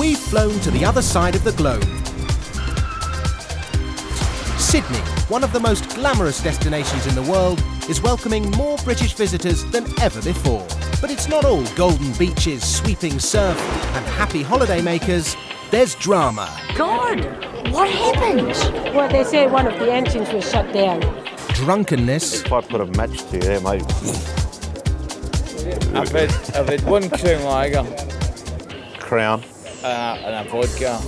We've flown to the other side of the globe. Sydney, one of the most glamorous destinations in the world, is welcoming more British visitors than ever before. But it's not all golden beaches, sweeping surf and happy holidaymakers. There's drama. God, what happened? Well, they say one of the engines was shut down. Drunkenness. If I put a match to you there, mate. I've had one Crown Lager. Crown. And a vodka.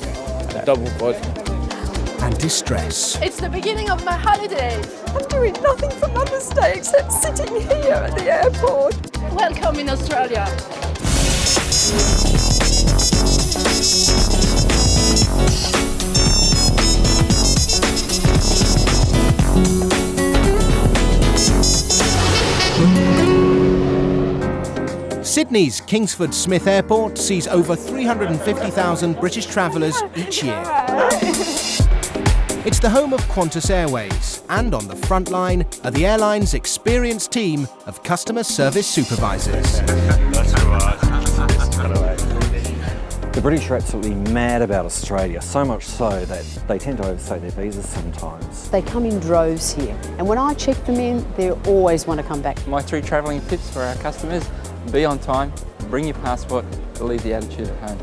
A double vodka. And distress. It's the beginning of my holidays. I'm doing nothing for Mother's Day except sitting here at the airport. Welcome in Australia. Sydney's Kingsford Smith Airport sees over 350,000 British travellers each year. It's the home of Qantas Airways, and on the front line are the airline's experienced team of customer service supervisors. The British are absolutely mad about Australia, so much so that they tend to overstay their visas sometimes. They come in droves here, and when I check them in, they always want to come back. My 3 travelling tips for our customers: be on time, bring your passport, leave the attitude at home.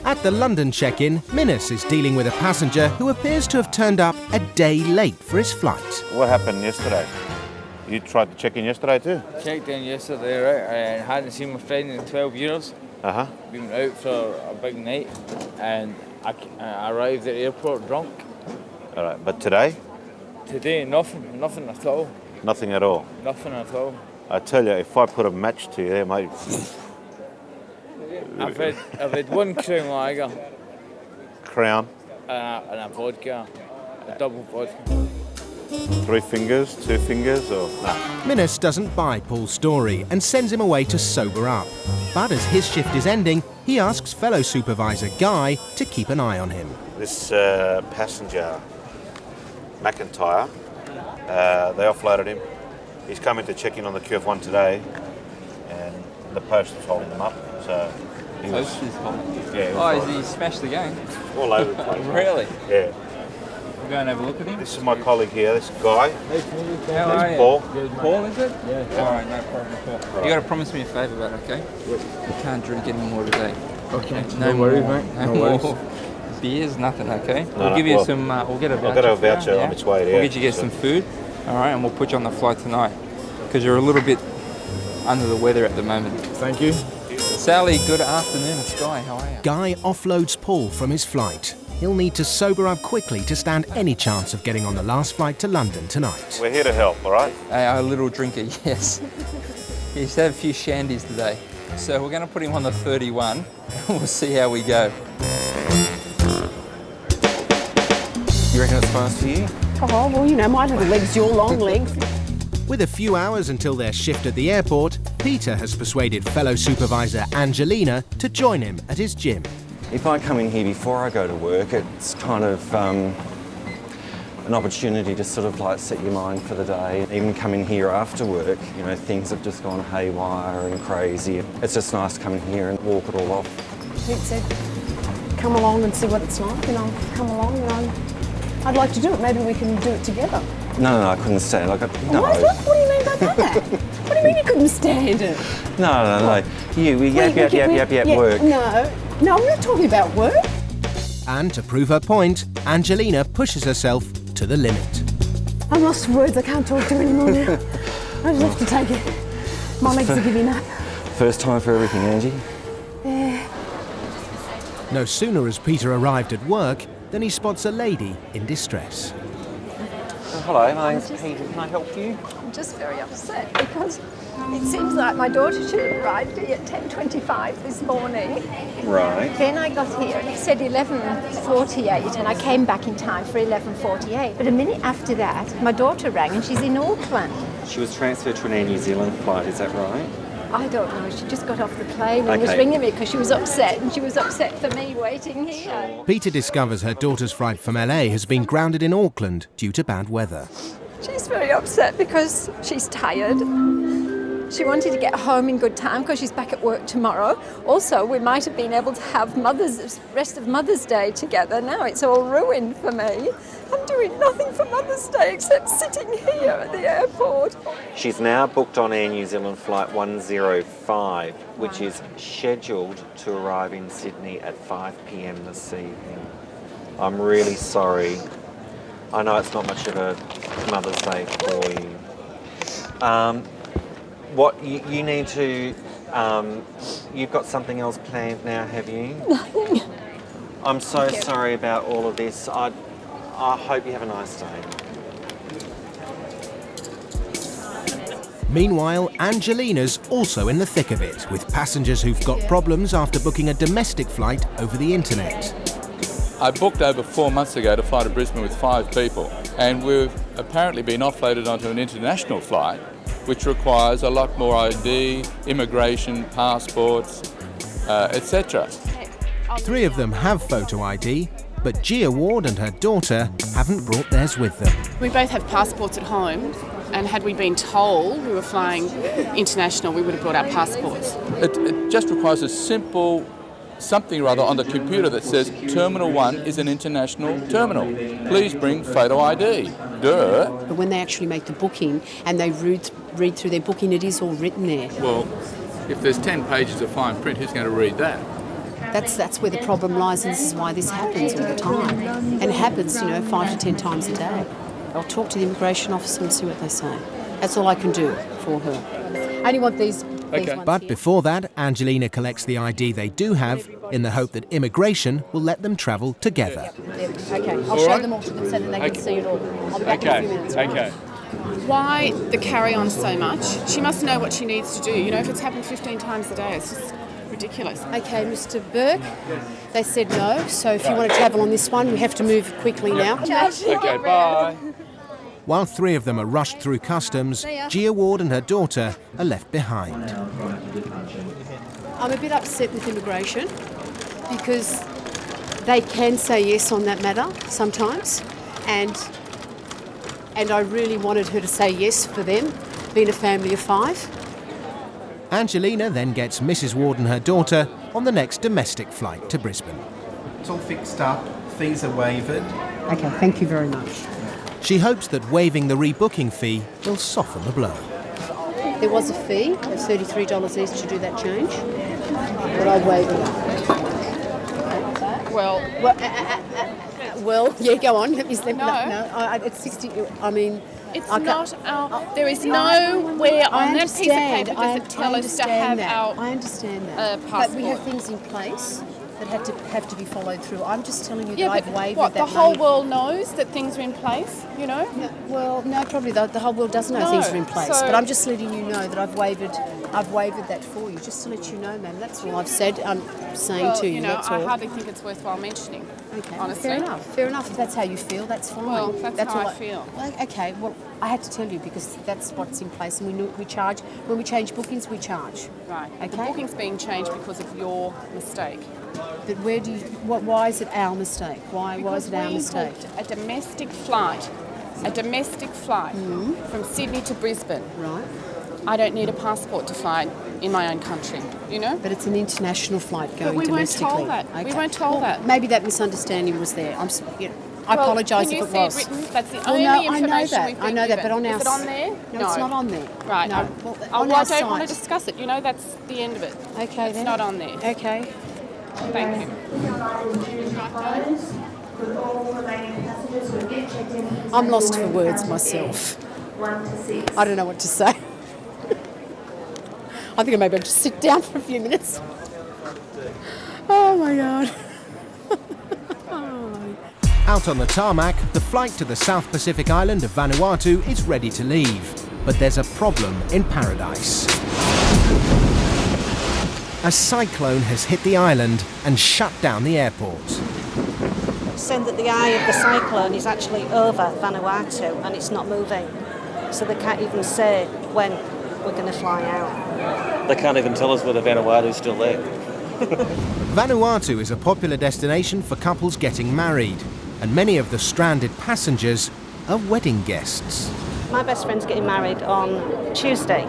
At the London check-in, Minus is dealing with a passenger who appears to have turned up a day late for his flight. What happened yesterday? You tried to check in yesterday too? Checked in yesterday, right? I hadn't seen my friend in 12 years. Been out for a big night, and I arrived at the airport drunk. All right, but today? Today, nothing at all. Nothing at all? Nothing at all. I tell you, if I put a match to you there, mate. I've had one Crown Lager. Crown. And a vodka. A double vodka. 3 fingers, 2 fingers, or no? Minus doesn't buy Paul's story and sends him away to sober up. But as his shift is ending, he asks fellow supervisor Guy to keep an eye on him. This passenger, McIntyre, they offloaded him. He's coming to check in on the QF1 today, and the post was holding him up. So he was. Post is holding? Yeah. Oh, has he smashed the game? All over the place. Really? Yeah. We'll go and have a look at him. This is my colleague here. This Guy. How are you? Paul. Paul, is it? Yeah. All right, no problem at all. You got to promise me a favour, but okay? You can't drink any more today. Okay. No worries, more. mate. No more. Beers, nothing, okay? No, we'll give you well, some. We'll get a voucher. I've got a voucher on its way there. We'll get you some food. All right, and we'll put you on the flight tonight because you're a little bit under the weather at the moment. Thank you. Sally, good afternoon. It's Guy. How are you? Guy offloads Paul from his flight. He'll need to sober up quickly to stand any chance of getting on the last flight to London tonight. We're here to help, all right? A little drinker, yes. He used to have a few shandies today. So we're going to put him on the 31 and we'll see how we go. You reckon it's fast for you? Oh, well, you know, my little leg's your long legs. With a few hours until their shift at the airport, Peter has persuaded fellow supervisor Angelina to join him at his gym. If I come in here before I go to work, it's kind of an opportunity to sort of like set your mind for the day. Even come in here after work, you know, things have just gone haywire and crazy. It's just nice to come in here and walk it all off. Pete said, come along and see what it's like, you know, come along, you know. I'd like to do it. Maybe we can do it together. No, I couldn't stand it. No. What do you mean by that? What do you mean you couldn't stand it? No. You, yap, work. No, I'm not talking about work. And to prove her point, Angelina pushes herself to the limit. I'm lost for words. I can't talk to you anymore now. I just have to take it. My legs are giving up. First time for everything, Angie. Yeah. No sooner has Peter arrived at work than he spots a lady in distress. Hello, my name's Peter. Can I help you? I'm just very upset because it seems like my daughter should have arrived here at 10:25 this morning. Right. Then I got here and it said 11:48 and I came back in time for 11:48. But a minute after that, my daughter rang and she's in Auckland. She was transferred to an Air New Zealand flight, is that right? I don't know, she just got off the plane and was ringing me because she was upset, and she was upset for me waiting here. Peter discovers her daughter's flight from LA has been grounded in Auckland due to bad weather. She's very upset because she's tired She wanted to get home in good time because she's back at work tomorrow. Also, we might have been able to have rest of Mother's Day together. Now it's all ruined for me. I'm doing nothing for Mother's Day except sitting here at the airport. She's now booked on Air New Zealand Flight 105, which is scheduled to arrive in Sydney at 5 p.m. this evening. I'm really sorry. I know it's not much of a Mother's Day for you. What you need to, you've got something else planned now, have you? Nothing. I'm so sorry about all of this. I hope you have a nice day. Meanwhile, Angelina's also in the thick of it, with passengers who've got problems after booking a domestic flight over the internet. I booked over 4 months ago to fly to Brisbane with 5 people, and we've apparently been offloaded onto an international flight, which requires a lot more ID, immigration, passports, etc. 3 of them have photo ID, but Gia Ward and her daughter haven't brought theirs with them. We both have passports at home, and had we been told we were flying international, we would have brought our passports. It just requires a simple something or other on the computer that says Terminal 1 is an international terminal. Please bring photo ID. Duh. But when they actually make the booking and they read through their booking, it is all written there. Well, if there's 10 pages of fine print, who's going to read that? That's where the problem lies, and this is why this happens all the time. And it happens, 5 to 10 times a day. I'll talk to the immigration officer and see what they say. That's all I can do for her. I only want these ones But here. before that, Angelina collects the ID they do have in the hope that immigration will let them travel together. Okay, I'll show them all to them so that they can see it all. I'll be back in a few minutes. Okay. Why the carry-on so much? She must know what she needs to do. If it's happened 15 times a day, it's just ridiculous. Okay, Mr. Burke, they said no, so if you want to travel on this one, we have to move quickly now. Okay, bye. While 3 of them are rushed through customs, Gia Ward and her daughter are left behind. I'm a bit upset with immigration because they can say yes on that matter sometimes, and I really wanted her to say yes for them, being a family of 5. Angelina then gets Mrs. Ward and her daughter on the next domestic flight to Brisbane. It's all fixed up, fees are waived. Okay, thank you very much. She hopes that waiving the rebooking fee will soften the blow. There was a fee of $33 each to do that change, but I waived it. Well, yeah, go on. It's 60. I mean, It's not our. There is nowhere on that piece of paper does it tell us to have our. I understand that. Passport. But we have things in place that have to be followed through. I'm just telling you Yeah, that but I've waived what, that the whole money. world knows that things are in place, No, well, no, probably the whole world doesn't know No, things are in place. so- But I'm just letting you know that I've waived that for you, just to let you know, ma'am. That's all I've said. I'm saying Well, to you. That's I all. hardly think it's worthwhile mentioning. Okay, honestly. fair enough. Fair enough. If that's how you feel, that's fine. Well, that's how all I feel. Well, okay. Well, I had to tell you because that's what's in place, and we charge when we change bookings. We charge. Right. Okay. The booking's being changed because of your mistake. But where do you? Why is it our mistake? Why is it our mistake? Because we booked a domestic flight from Sydney to Brisbane. Right. I don't need a passport to fly in my own country, But it's an international flight going we weren't domestically. told that. We weren't told that. Maybe that misunderstanding was there. I apologise if it was. Can you see it written? That's the Well, only no, information we've been I know that, but given. on our Is it on there? No, it's not on there. Right. No. I don't want to discuss it. That's the end of it. Okay, It's then. not on there. Okay. Thank you. I'm lost for words myself. I don't know what to say. I think I maybe I'll just sit down for a few minutes. Oh my God. Out on the tarmac, the flight to the South Pacific island of Vanuatu is ready to leave. But there's a problem in paradise. A cyclone has hit the island and shut down the airport. Saying that the eye of the cyclone is actually over Vanuatu and it's not moving. So they can't even say when we're going to fly out. They can't even tell us whether Vanuatu's still there. Vanuatu is a popular destination for couples getting married, and many of the stranded passengers are wedding guests. My best friend's getting married on Tuesday,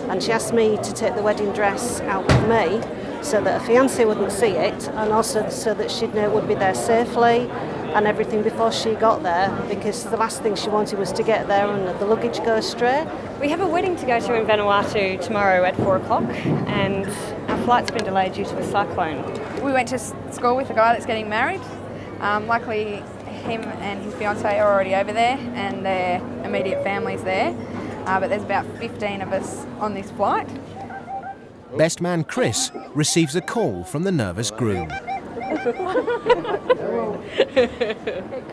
and she asked me to take the wedding dress out with me so that her fiancé wouldn't see it, and also so that she'd know it would be there safely and everything before she got there, because the last thing she wanted was to get there and the luggage go astray. We have a wedding to go to in Vanuatu tomorrow at 4 o'clock, and our flight's been delayed due to a cyclone. We went to school with a guy that's getting married. Luckily, him and his fiancée are already over there, and their immediate family's there. But there's about 15 of us on this flight. Best man Chris receives a call from the nervous groom. It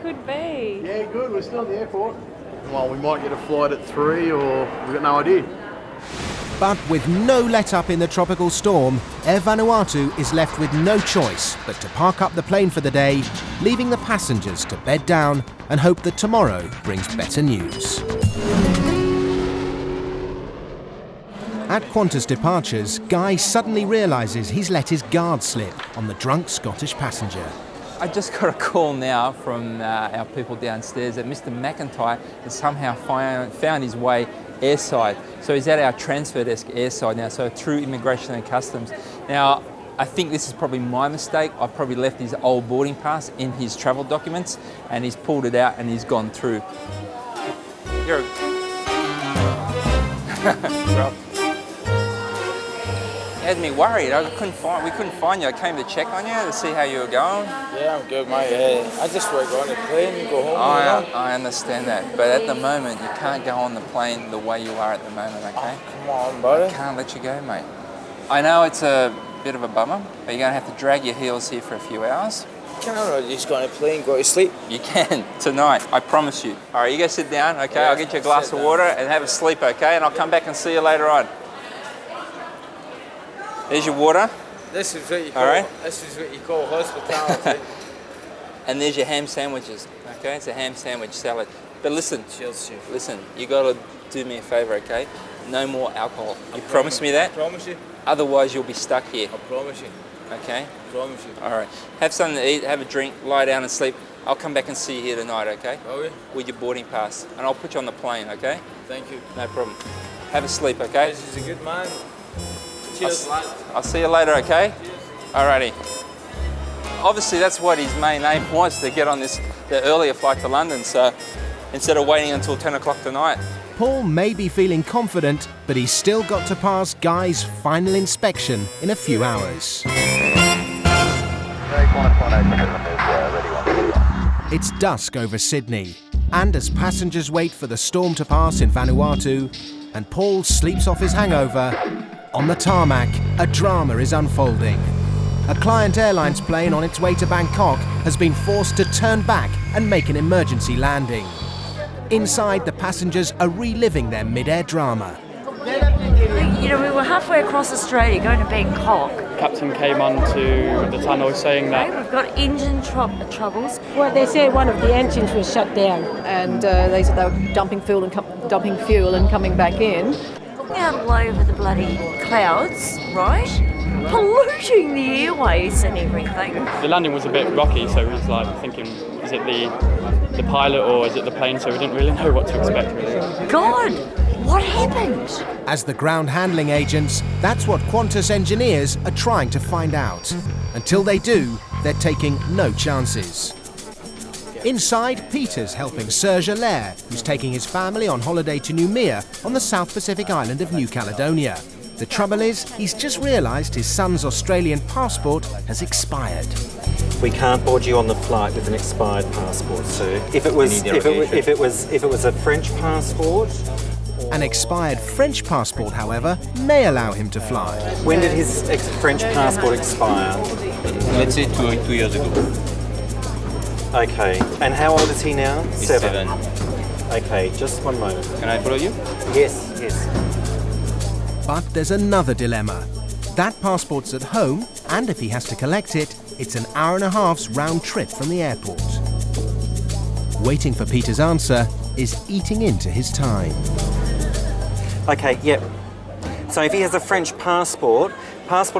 could be. Yeah, good. We're still at the airport. Well, we might get a flight at 3, or we've got no idea. But with no let-up in the tropical storm, Air Vanuatu is left with no choice but to park up the plane for the day, leaving the passengers to bed down and hope that tomorrow brings better news. At Qantas Departures, Guy suddenly realises he's let his guard slip on the drunk Scottish passenger. I just got a call now from our people downstairs that Mr. McIntyre has somehow found his way airside. So he's at our transfer desk airside now, so through Immigration and Customs. Now, I think this is probably my mistake. I've probably left his old boarding pass in his travel documents, and he's pulled it out and he's gone through. You're well, you had me worried. We couldn't find you. I came to check on you to see how you were going. Yeah, I'm good, mate. I just want to go on the plane and go home. I understand that, but at the moment you can't go on the plane the way you are at the moment, okay? Oh, come on, buddy. I can't let you go, mate. I know it's a bit of a bummer, but you're going to have to drag your heels here for a few hours. Can I just go on a plane, go to sleep? You can, tonight, I promise you. All right, you go sit down, okay? Yeah, I'll get you a glass of water and have a sleep, okay? And I'll come back and see you later on. There's your water. This is what you call, all right. This is what you call hospitality. And there's your ham sandwiches, okay? It's a ham sandwich salad. But listen, cheers, chef. Listen, you got to do me a favour, okay? No more alcohol. You promise me that? I promise you. Otherwise, you'll be stuck here. I promise you. Okay? I promise you. All right. Have something to eat, have a drink, lie down and sleep. I'll come back and see you here tonight, okay? Oh, yeah? With your boarding pass. And I'll put you on the plane, okay? Thank you. No problem. Have a sleep, okay? This is a good man. Cheers, lad. I'll see you later, okay? Alrighty. Obviously, that's what his main aim was, to get on the earlier flight to London, so instead of waiting until 10 o'clock tonight. Paul may be feeling confident, but he's still got to pass Guy's final inspection in a few hours. It's dusk over Sydney, and as passengers wait for the storm to pass in Vanuatu, and Paul sleeps off his hangover, on the tarmac, a drama is unfolding. A Client Airlines plane on its way to Bangkok has been forced to turn back and make an emergency landing. Inside, the passengers are reliving their mid-air drama. You know, we were halfway across Australia going to Bangkok. Captain came onto the tunnel saying that we've got engine troubles. Well, they say one of the engines was shut down. And they said they were dumping fuel and coming back in. Out all over the bloody clouds, right? Polluting the airways and everything. the landing was a bit rocky, so we was like thinking, is it the pilot or is it the plane? So we didn't really know what to expect, really. God, what happened? As the ground handling agents, that's what Qantas engineers are trying to find out. Until they do, they're taking no chances. Inside, Peter's helping Serge Allaire, who's taking his family on holiday to Noumea on the South Pacific island of New Caledonia. The trouble is, he's just realised his son's Australian passport has expired. We can't board you on the flight with an expired passport, sir. If it was a French passport. An expired French passport, however, may allow him to fly. When did his French passport expire? Let's say 2 years ago. Okay. And how old is he now? He's 7. Okay, just one moment. Can I follow you? Yes, yes. But there's another dilemma. That passport's at home, and if he has to collect it, it's an hour and a half's round trip from the airport. Waiting for Peter's answer is eating into his time. Okay, yep. So if he has a French passport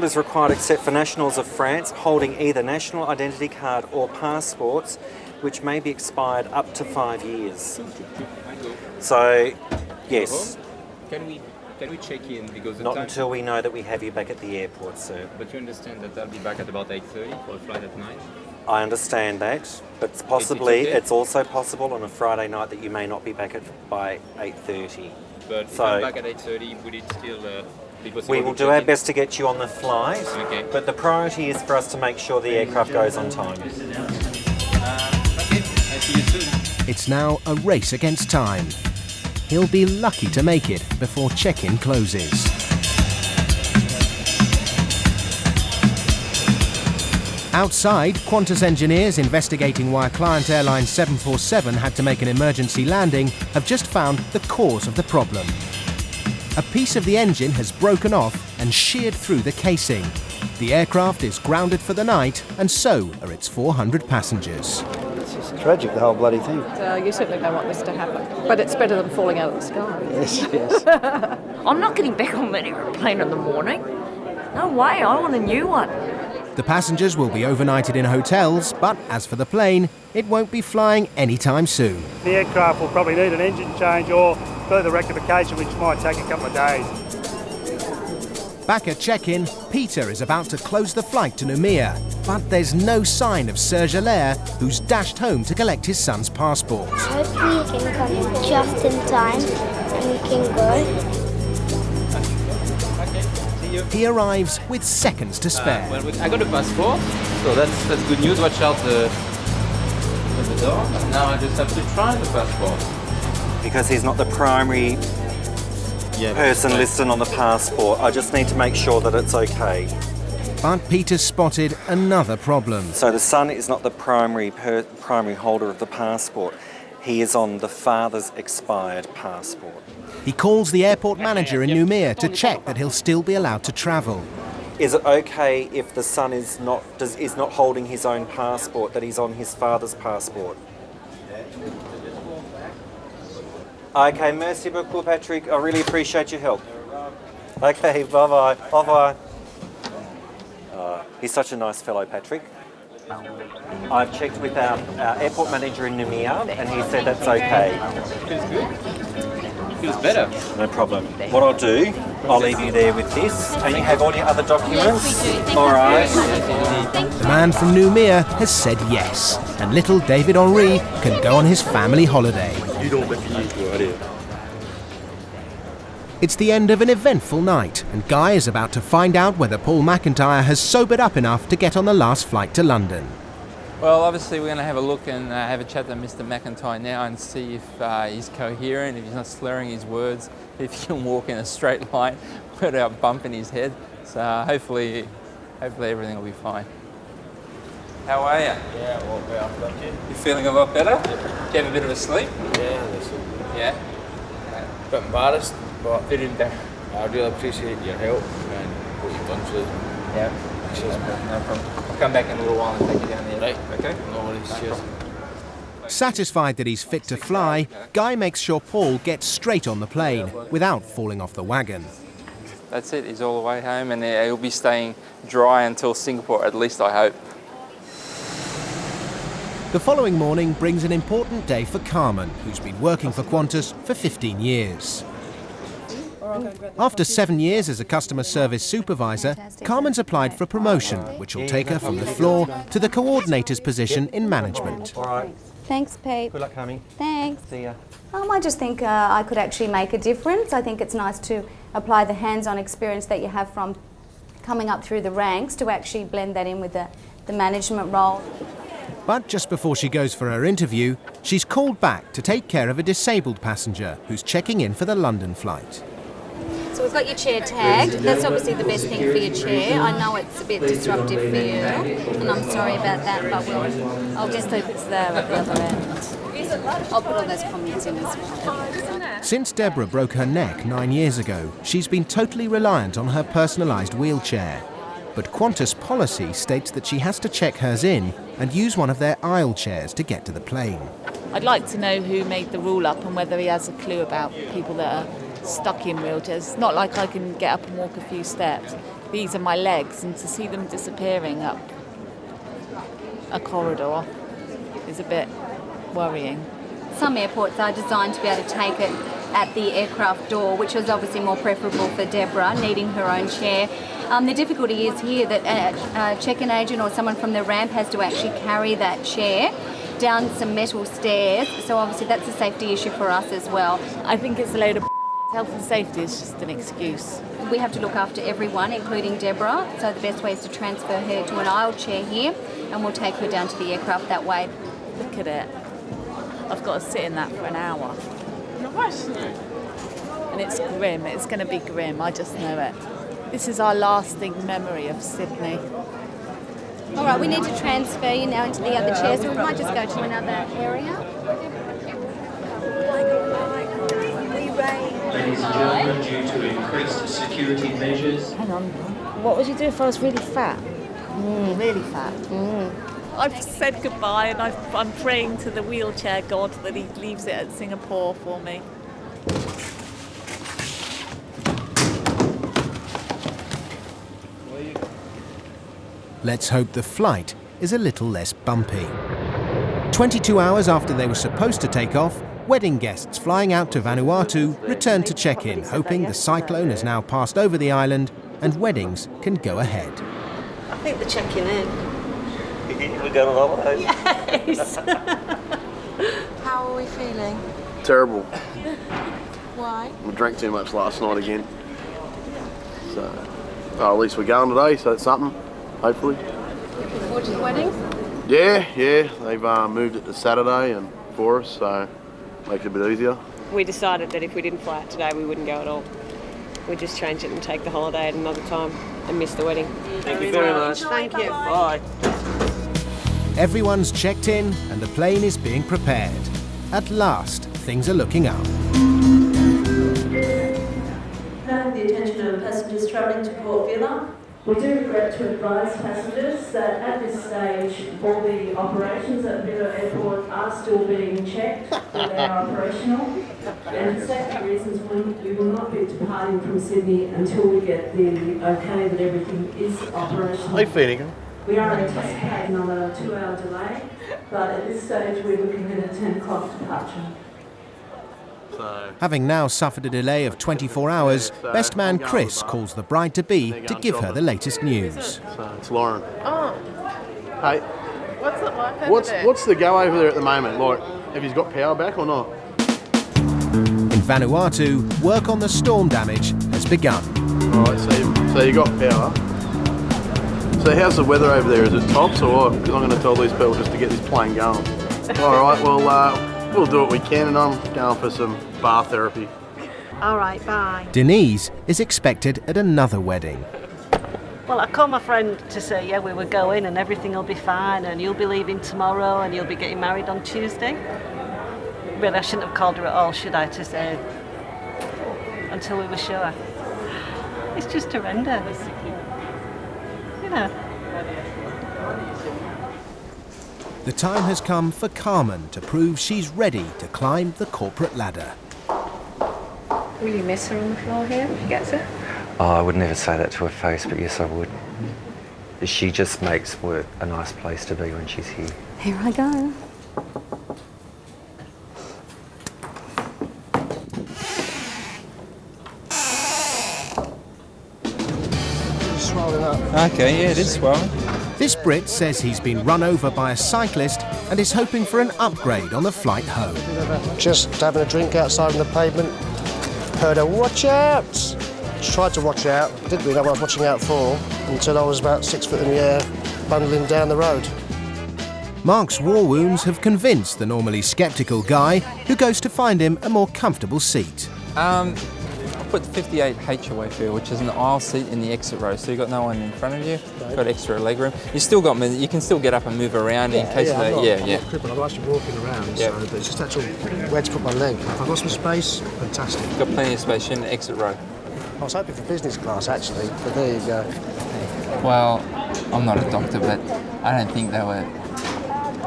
is required except for nationals of France holding either national identity card or passports, which may be expired up to 5 years. So, yes. Can we Can we check in? Because Not until we know that we have you back at the airport, sir. But you understand that I'll be back at about 8:30 for a flight at 9? I understand that, but it's also possible on a Friday night that you may not be back by 8:30. But if I'm back at 8:30, would it still be possible? We will do our best to get you on the flight, but the priority is for us to make sure the aircraft goes on time. Okay, I'll see you soon. It's now a race against time. He'll be lucky to make it before check-in closes. Outside, Qantas engineers investigating why Client Airlines 747 had to make an emergency landing have just found the cause of the problem. A piece of the engine has broken off and sheared through the casing. The aircraft is grounded for the night, and so are its 400 passengers. It's just tragic, the whole bloody thing. You certainly don't want this to happen. But it's better than falling out of the sky. Yes, yes. I'm not getting back on that aeroplane in the morning. No way, I want a new one. The passengers will be overnighted in hotels, but as for the plane, it won't be flying anytime soon. The aircraft will probably need an engine change or further rectification, which might take a couple of days. Back at check-in, Peter is about to close the flight to Noumea, but there's no sign of Serge Allaire, who's dashed home to collect his son's passport. Hopefully you can come just in time and we can go. He arrives with seconds to spare. I got a passport, so that's good news. Watch out the door. Now I just have to try the passport. Because he's not the primary person listed on the passport, I just need to make sure that it's okay. But Peter's spotted another problem. So the son is not the primary holder of the passport. He is on the father's expired passport. He calls the airport manager in Noumea to check that he'll still be allowed to travel. Is it okay if the son is not holding his own passport, that he's on his father's passport? Okay, merci beaucoup, Patrick. I really appreciate your help. Okay, bye-bye. Bye-bye. He's such a nice fellow, Patrick. I've checked with our airport manager in Noumea, and he said that's okay. Feels good. Feels better. No problem. What I'll do, I'll leave you there with this. And you have all your other documents? All right. The man from Noumea has said yes, and little David Henry can go on his family holiday. It's the end of an eventful night, and Guy is about to find out whether Paul McIntyre has sobered up enough to get on the last flight to London. Well, obviously we're going to have a look and have a chat to Mr. McIntyre now and see if he's coherent, if he's not slurring his words, if he can walk in a straight line without bumping his head. So hopefully everything will be fine. How are you? Yeah, well, better, thank you. You feeling a lot better? Do you have a bit of a sleep? Yeah, listen. Yeah? A bit embarrassed, but I really appreciate your help and what you've done for us. Yeah. Cheers, no problem. I'll come back in a little while and take you down there. Right. Okay? No worries. Cheers. Satisfied that he's fit to fly, Guy makes sure Paul gets straight on the plane without falling off the wagon. That's it, he's all the way home and he'll be staying dry until Singapore, at least I hope. The following morning brings an important day for Carmen, who's been working for Qantas for 15 years. After 7 years as a customer service supervisor, Carmen's applied for a promotion, which will take her from the floor to the coordinator's position in management. Thanks, Pete. Good luck, Carmen. Thanks. See ya. I just think I could actually make a difference. I think it's nice to apply the hands-on experience that you have from coming up through the ranks to actually blend that in with the management role. But just before she goes for her interview, she's called back to take care of a disabled passenger who's checking in for the London flight. So we've got your chair tagged. That's obviously the best thing for your chair. I know it's a bit disruptive for you, and I'm sorry about that, but I'll just hope it's there at the other end. I'll put all those comments in as well. Since Deborah broke her neck 9 years ago, she's been totally reliant on her personalised wheelchair. But Qantas policy states that she has to check hers in and use one of their aisle chairs to get to the plane. I'd like to know who made the rule up and whether he has a clue about people that are stuck in wheelchairs. It's not like I can get up and walk a few steps. These are my legs, and to see them disappearing up a corridor is a bit worrying. Some airports are designed to be able to take it at the aircraft door, which was obviously more preferable for Deborah, needing her own chair. The difficulty is here that a check-in agent or someone from the ramp has to actually carry that chair down some metal stairs, so obviously that's a safety issue for us as well. I think it's a load of health and safety is just an excuse. We have to look after everyone, including Deborah, so the best way is to transfer her to an aisle chair here, and we'll take her down to the aircraft that way. Look at it. I've got to sit in that for an hour. Nice. And it's grim. It's going to be grim. I just know it. This is our lasting memory of Sydney. All right, we need to transfer you now into the other chair, so we might just go to another area. Ladies and gentlemen, due to increased security measures. Hang on. What would you do if I was really fat? Really fat. I've said goodbye, and I'm praying to the wheelchair god that he leaves it at Singapore for me. Let's hope the flight is a little less bumpy. 22 hours after they were supposed to take off, wedding guests flying out to Vanuatu returned to check in, hoping the cyclone has now passed over the island and weddings can go ahead. I think they're checking in. We're going on holiday? Yes. How are we feeling? Terrible. Why? We drank too much last night again. So, at least we're going today, so that's something, hopefully. Looking forward to the wedding? Yeah, they've moved it to Saturday and for us, so makes it a bit easier. We decided that if we didn't fly out today, we wouldn't go at all. We'd just change it and take the holiday at another time and miss the wedding. Thank you very much. Thank you. Bye. Everyone's checked in and the plane is being prepared. At last, things are looking up. Having the attention of passengers travelling to Port Vila. We do regret to advise passengers that at this stage all the operations at Vila Airport are still being checked, that they are operational. And for safety reasons, we will not be departing from Sydney until we get the okay that everything is operational. Hey, feeding. We are anticipating on a 2-hour delay, but at this stage we're looking at a 10 o'clock departure. Having now suffered a delay of 24 hours, best man Chris calls the bride-to-be to give her the latest news. So it's Lauren. Oh. Hey, What's it like over there? what's the go over there at the moment? Like, have you got power back or not? In Vanuatu, work on the storm damage has begun. Alright, so you got power. So how's the weather over there? Is it tops or what? Because I'm going to tell these people just to get this plane going. Alright, well, we'll do what we can, and I'm going for some bar therapy. All right, bye. Denise is expected at another wedding. Well, I called my friend to say, yeah, we were going and everything will be fine and you'll be leaving tomorrow and you'll be getting married on Tuesday. Really, I shouldn't have called her at all, should I, to say, until we were sure. It's just horrendous. You know. The time has come for Carmen to prove she's ready to climb the corporate ladder. Will you miss her on the floor here if she gets it? Oh, I would never say that to her face, but yes, I would. She just makes work a nice place to be when she's here. Here I go. Okay, yeah, it is swollen. This Brit says he's been run over by a cyclist and is hoping for an upgrade on the flight home. Just having a drink outside on the pavement, heard a watch out. Tried to watch out, didn't really know what I was watching out for until I was about 6 foot in the air, bundling down the road. Mark's war wounds have convinced the normally sceptical guy, who goes to find him a more comfortable seat. I put 58H away for you, which is an aisle seat in the exit row, so you've got no one in front of you, got extra leg room. You still got, you can still get up and move around in case of that. I'm not crippled, I'm actually walking around, so it's just actually where to put my leg. If I've got some space, fantastic. You've got plenty of space in the exit row. I was hoping for business class actually, but there you go. Well, I'm not a doctor, but I don't think they were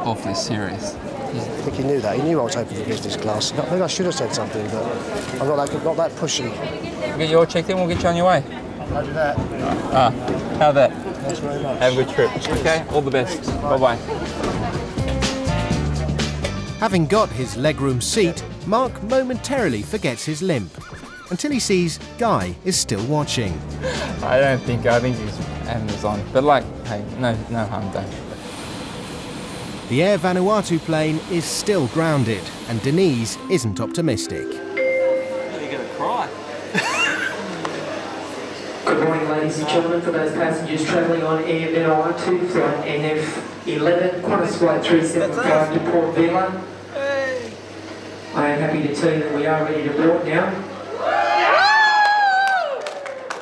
awfully serious. I think he knew that. He knew I was hoping for business class. I think I should have said something, but I'm not that pushy. We'll get you all checked in, we'll get you on your way. I'll do that. How that? Thanks very much. Have a good trip. Okay, all the best. Bye-bye. Having got his legroom seat, Mark momentarily forgets his limp, until he sees Guy is still watching. I think he's having his on. But like, hey, no harm done. The Air Vanuatu plane is still grounded, and Denise isn't optimistic. You're going to cry. Good morning, ladies and gentlemen. For those passengers travelling on Air Vanuatu, flight NF11, Qantas flight 375 to Port Vila. I am happy to tell you that we are ready to board now.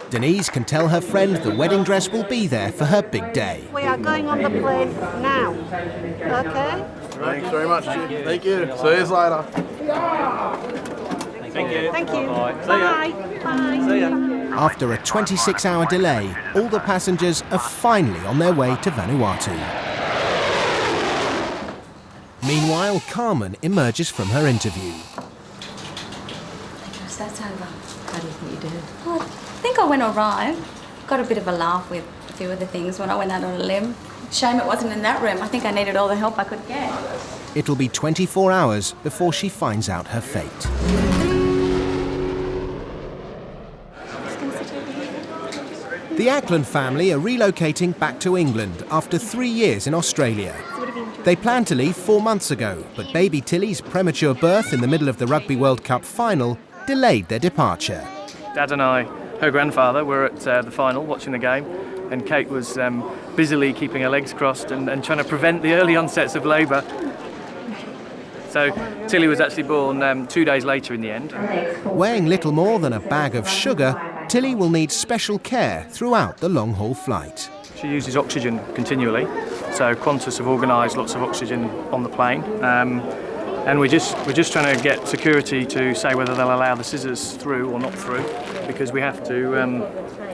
Denise can tell her friend the wedding dress will be there for her big day. We are going on the plane now. Okay? Thanks very much, Jim. Thank you. See you later. Thank you. Thank you. Bye. Bye. See ya. After a 26-hour delay, all the passengers are finally on their way to Vanuatu. Meanwhile, Carmen emerges from her interview. That's over. How do you think you did? Oh, I think I went all right. Got a bit of a laugh with a few of the things when I went out on a limb. Shame it wasn't in that room. I think I needed all the help I could get. It'll be 24 hours before she finds out her fate. The Ackland family are relocating back to England after 3 years in Australia. They planned to leave 4 months ago, but baby Tilly's premature birth in the middle of the Rugby World Cup final delayed their departure. Dad and I, her grandfather, were at the final watching the game, and Kate was busily keeping her legs crossed and trying to prevent the early onsets of labour. So Tilly was actually born 2 days later in the end. Weighing little more than a bag of sugar, Tilly will need special care throughout the long-haul flight. She uses oxygen continually, so Qantas have organised lots of oxygen on the plane, and we're just trying to get security to say whether they'll allow the scissors through or not through, because we have to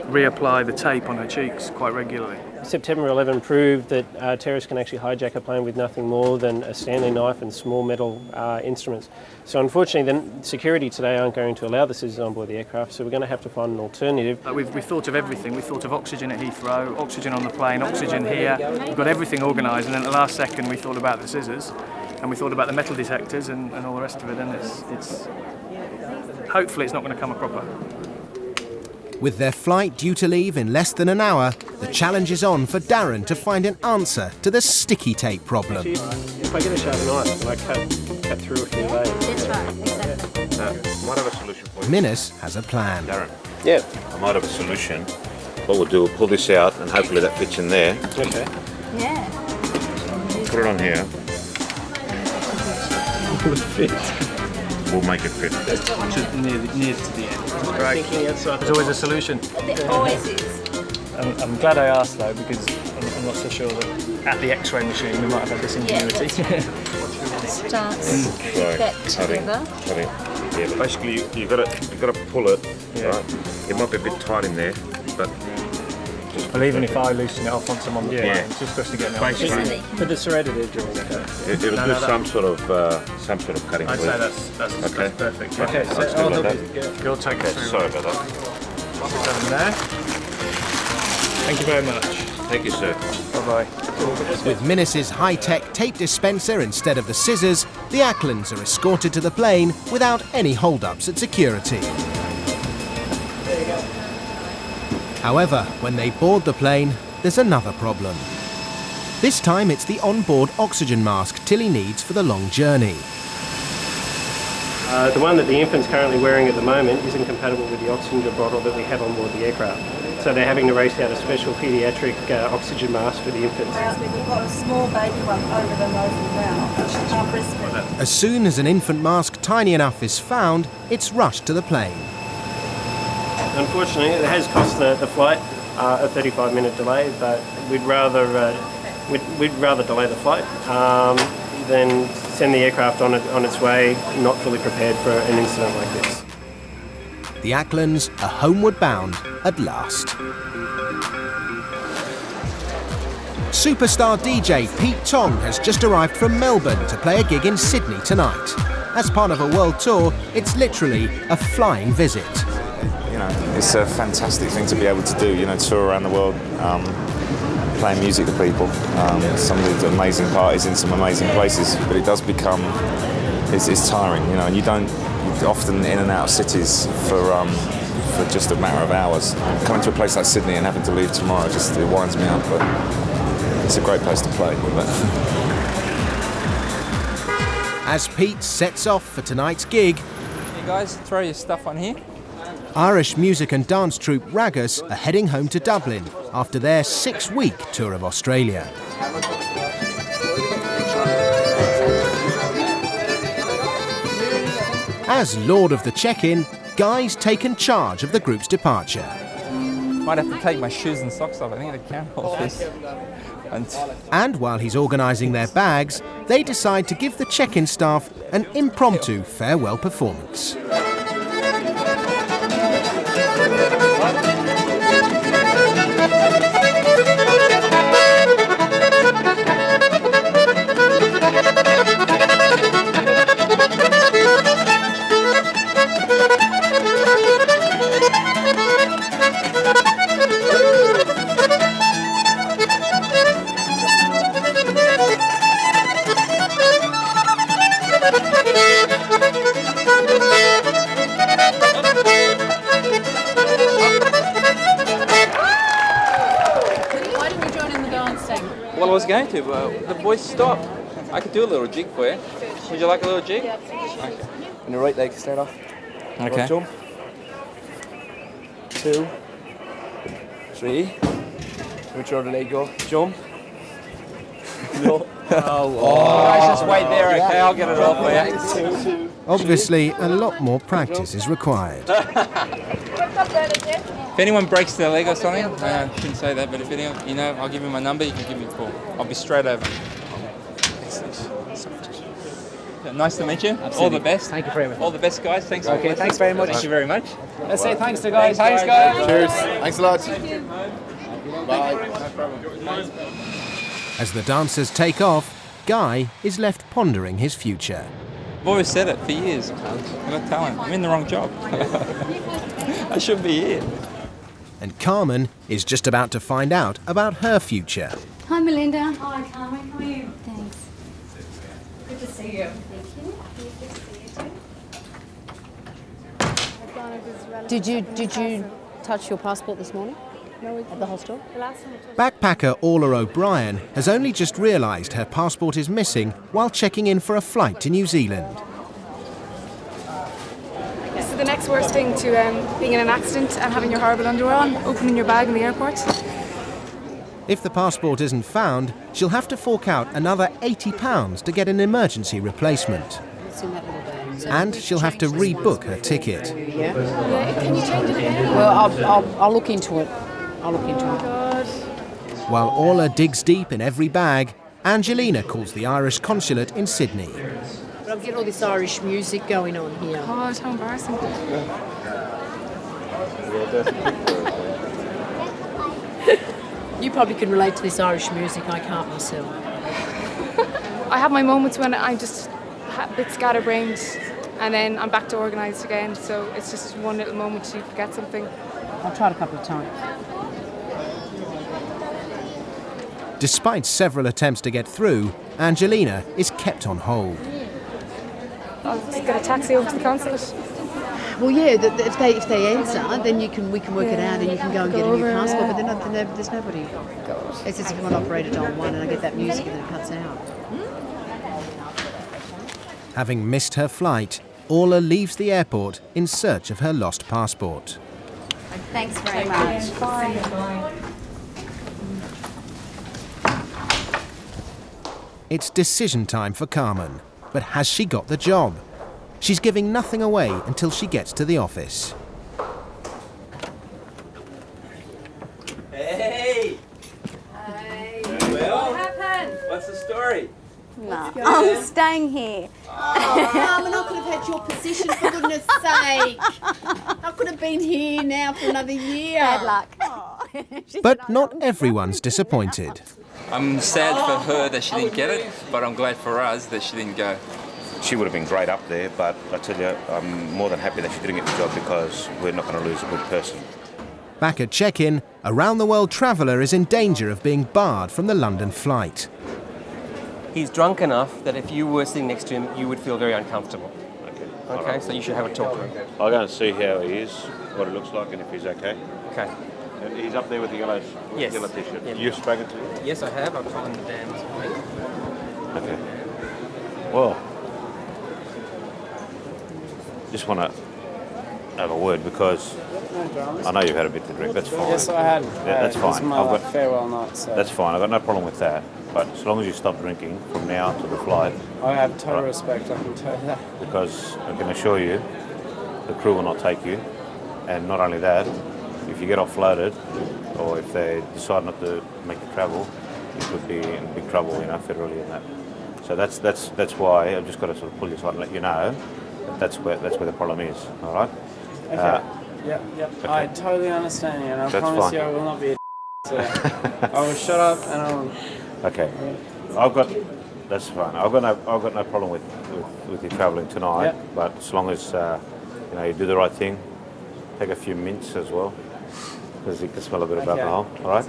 reapply the tape on her cheeks quite regularly. September 11 proved that terrorists can actually hijack a plane with nothing more than a Stanley knife and small metal instruments. So unfortunately, the security today aren't going to allow the scissors on board the aircraft, so we're going to have to find an alternative. We've thought of everything. We thought of oxygen at Heathrow, oxygen on the plane, oxygen here. We've got everything organised, and then at the last second we thought about the scissors, and we thought about the metal detectors and all the rest of it, and it's hopefully it's not going to come a cropper. With their flight due to leave in less than an hour, the challenge is on for Darren to find an answer to the sticky tape problem. If I get a sharp knife, will I cut through a few layers? That's right, exactly. I might have a solution for you. Minus has a plan. Darren. Yeah. I might have a solution. What we'll do, we'll pull this out and hopefully that fits in there. Okay. Yeah. Put it on here. Will it fit? We'll make it fit. Just near to the end. Great. Thinking outside. There's always a solution. There always is. I'm glad I asked though, because I'm not so sure that at the X-ray machine we might have had this ingenuity. Starts back together. Cutting. Yeah, but basically you've got to pull it. Yeah. Right? It might be a bit tight in there, but. Well, even if I loosen it off once I'm on the plane, it's just supposed to get me on the plane. But the serrated edge will It'll do some sort of cutting. I'd say that's perfect. Okay, so I'll help you. You'll take it through. Sorry about that. Sit down there. Thank you very much. Thank you, sir. Bye-bye. With Minus's high-tech tape dispenser instead of the scissors, the Acklands are escorted to the plane without any hold-ups at security. However, when they board the plane, there's another problem. This time it's the onboard oxygen mask Tilly needs for the long journey. The one that the infant's currently wearing at the moment isn't compatible with the oxygen bottle that we have on board the aircraft. So they're having to race out a special paediatric oxygen mask for the infants. We've got a small baby one over the nose and mouth. As soon as an infant mask tiny enough is found, it's rushed to the plane. Unfortunately, it has cost the flight a 35-minute delay, but we'd rather delay the flight than send the aircraft on its way not fully prepared for an incident like this. The Acklands are homeward bound at last. Superstar DJ Pete Tong has just arrived from Melbourne to play a gig in Sydney tonight. As part of a world tour, it's literally a flying visit. You know, it's a fantastic thing to be able to do, you know, tour around the world playing music to people. Some of the amazing parties in some amazing places, but it does become, it's tiring, you know, and you're often in and out of cities for just a matter of hours. Coming to a place like Sydney and having to leave tomorrow it winds me up, but it's a great place to play. As Pete sets off for tonight's gig, You guys, throw your stuff on here. Irish music and dance troupe Rugby are heading home to Dublin after their 6-week tour of Australia. As Lord of the Check-In, Guy's taken charge of the group's departure. Might have to take my shoes and socks off. I think I can hold this. And while he's organising their bags, they decide to give the check-in staff an impromptu farewell performance. Why didn't you join in the dancing? Well, I was going to, but the boys stopped. I could do a little jig for you. Would you like a little jig? Okay. On the right leg, start off. Okay. Right jump. 2, 3. Which other leg go? Jump. No. Guys, just wait there, okay? I'll get it off for you. Obviously, a lot more practice is required. If anyone breaks their leg or something, I shouldn't say that, but if anyone, you know, I'll give you my number, you can give me a call. I'll be straight over. Nice to meet you. Absolutely. All the best. Thank you very much. All the best, guys. Thanks for Okay, thanks very much. Thank you very much. Let's say thanks to guys. Thanks, guys. Cheers. Thanks a lot. Bye. As the dancers take off, Guy is left pondering his future. I've always said it for years. I've got talent. I'm in the wrong job. I should be here. And Carmen is just about to find out about her future. Hi, Melinda. Hi, Carmen. How are you? Thanks. Good to see you. Did you touch your passport this morning? No, at the hostel? Backpacker Orla O'Brien has only just realised her passport is missing while checking in for a flight to New Zealand. This is the next worst thing to being in an accident and having your horrible underwear on, opening your bag in the airport. If the passport isn't found, she'll have to fork out another £80 to get an emergency replacement. And she'll have to rebook her ticket. Yeah, can you change it again? Well, I'll look into it. I'll look into it. God. While Orla digs deep in every bag, Angelina calls the Irish consulate in Sydney. But I'm getting all this Irish music going on here. God, how embarrassing. You probably can relate to this Irish music. I can't myself. I have my moments when I'm just a bit scatterbrained and then I'm back to organised again, so it's just one little moment to forget something. I've tried a couple of times. Despite several attempts to get through, Angelina is kept on hold. I'll just get a taxi over to the consulate. Well, yeah. If they answer, then we can work it out, and you can go and get a new passport. But there's nobody. It's just if you want to operate it on one, and I get that music, and then it cuts out. Having missed her flight, Orla leaves the airport in search of her lost passport. Thanks very much. Bye. It's decision time for Carmen, but has she got the job? She's giving nothing away until she gets to the office. Hey! Well, What happened? what's the story? No, I'm staying here. Carmen, I could have had your position, for goodness sake. I could have been here now for another year. Bad luck. But not everyone's disappointed. I'm sad for her that she didn't get it, but I'm glad for us that she didn't go. She would have been great up there, but I tell you, I'm more than happy that she didn't get the job because we're not going to lose a good person. Back at check-in, a round-the-world traveller is in danger of being barred from the London flight. He's drunk enough that if you were sitting next to him, you would feel very uncomfortable. Okay, so you should have a talk to him. I'll go and see how he is, what it looks like, and if he's okay. Okay. And he's up there with the yellow t-shirt. Yeah. You've spoken to him? Yes, I have. I've told him the damn this morning. Okay. Well, just want to have a word because I know you've had a bit to drink. That's fine. Yes, I had. Yeah, that's fine. It was my farewell night. So. That's fine. I've got no problem with that. But as long as you stop drinking from now to the flight. I have total respect, I can tell you that. Because I can assure you, the crew will not take you. And not only that, if you get offloaded, or if they decide not to make the travel, you could be in big trouble, federally and that. So that's why I've just got to sort of pull you aside and let you know that's where the problem is. All right? Okay. Yeah. Okay. I totally understand you, and I promise you I will not be a so I will shut up and I will. Okay. That's fine. I've got no problem with you travelling tonight. Yep. But as long as you do the right thing, take a few mints as well, because you can smell a bit of alcohol. All right.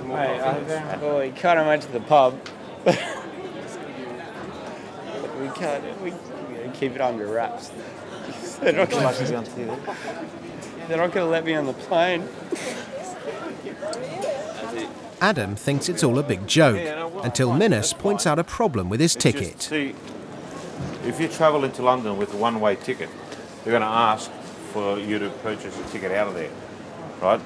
We can't went to the pub. we keep it under wraps. They're not going to let me on the plane. Adam thinks it's all a big joke, until Minus points out a problem with his ticket. See, if you travel into London with a one-way ticket, they're going to ask for you to purchase a ticket out of there, right?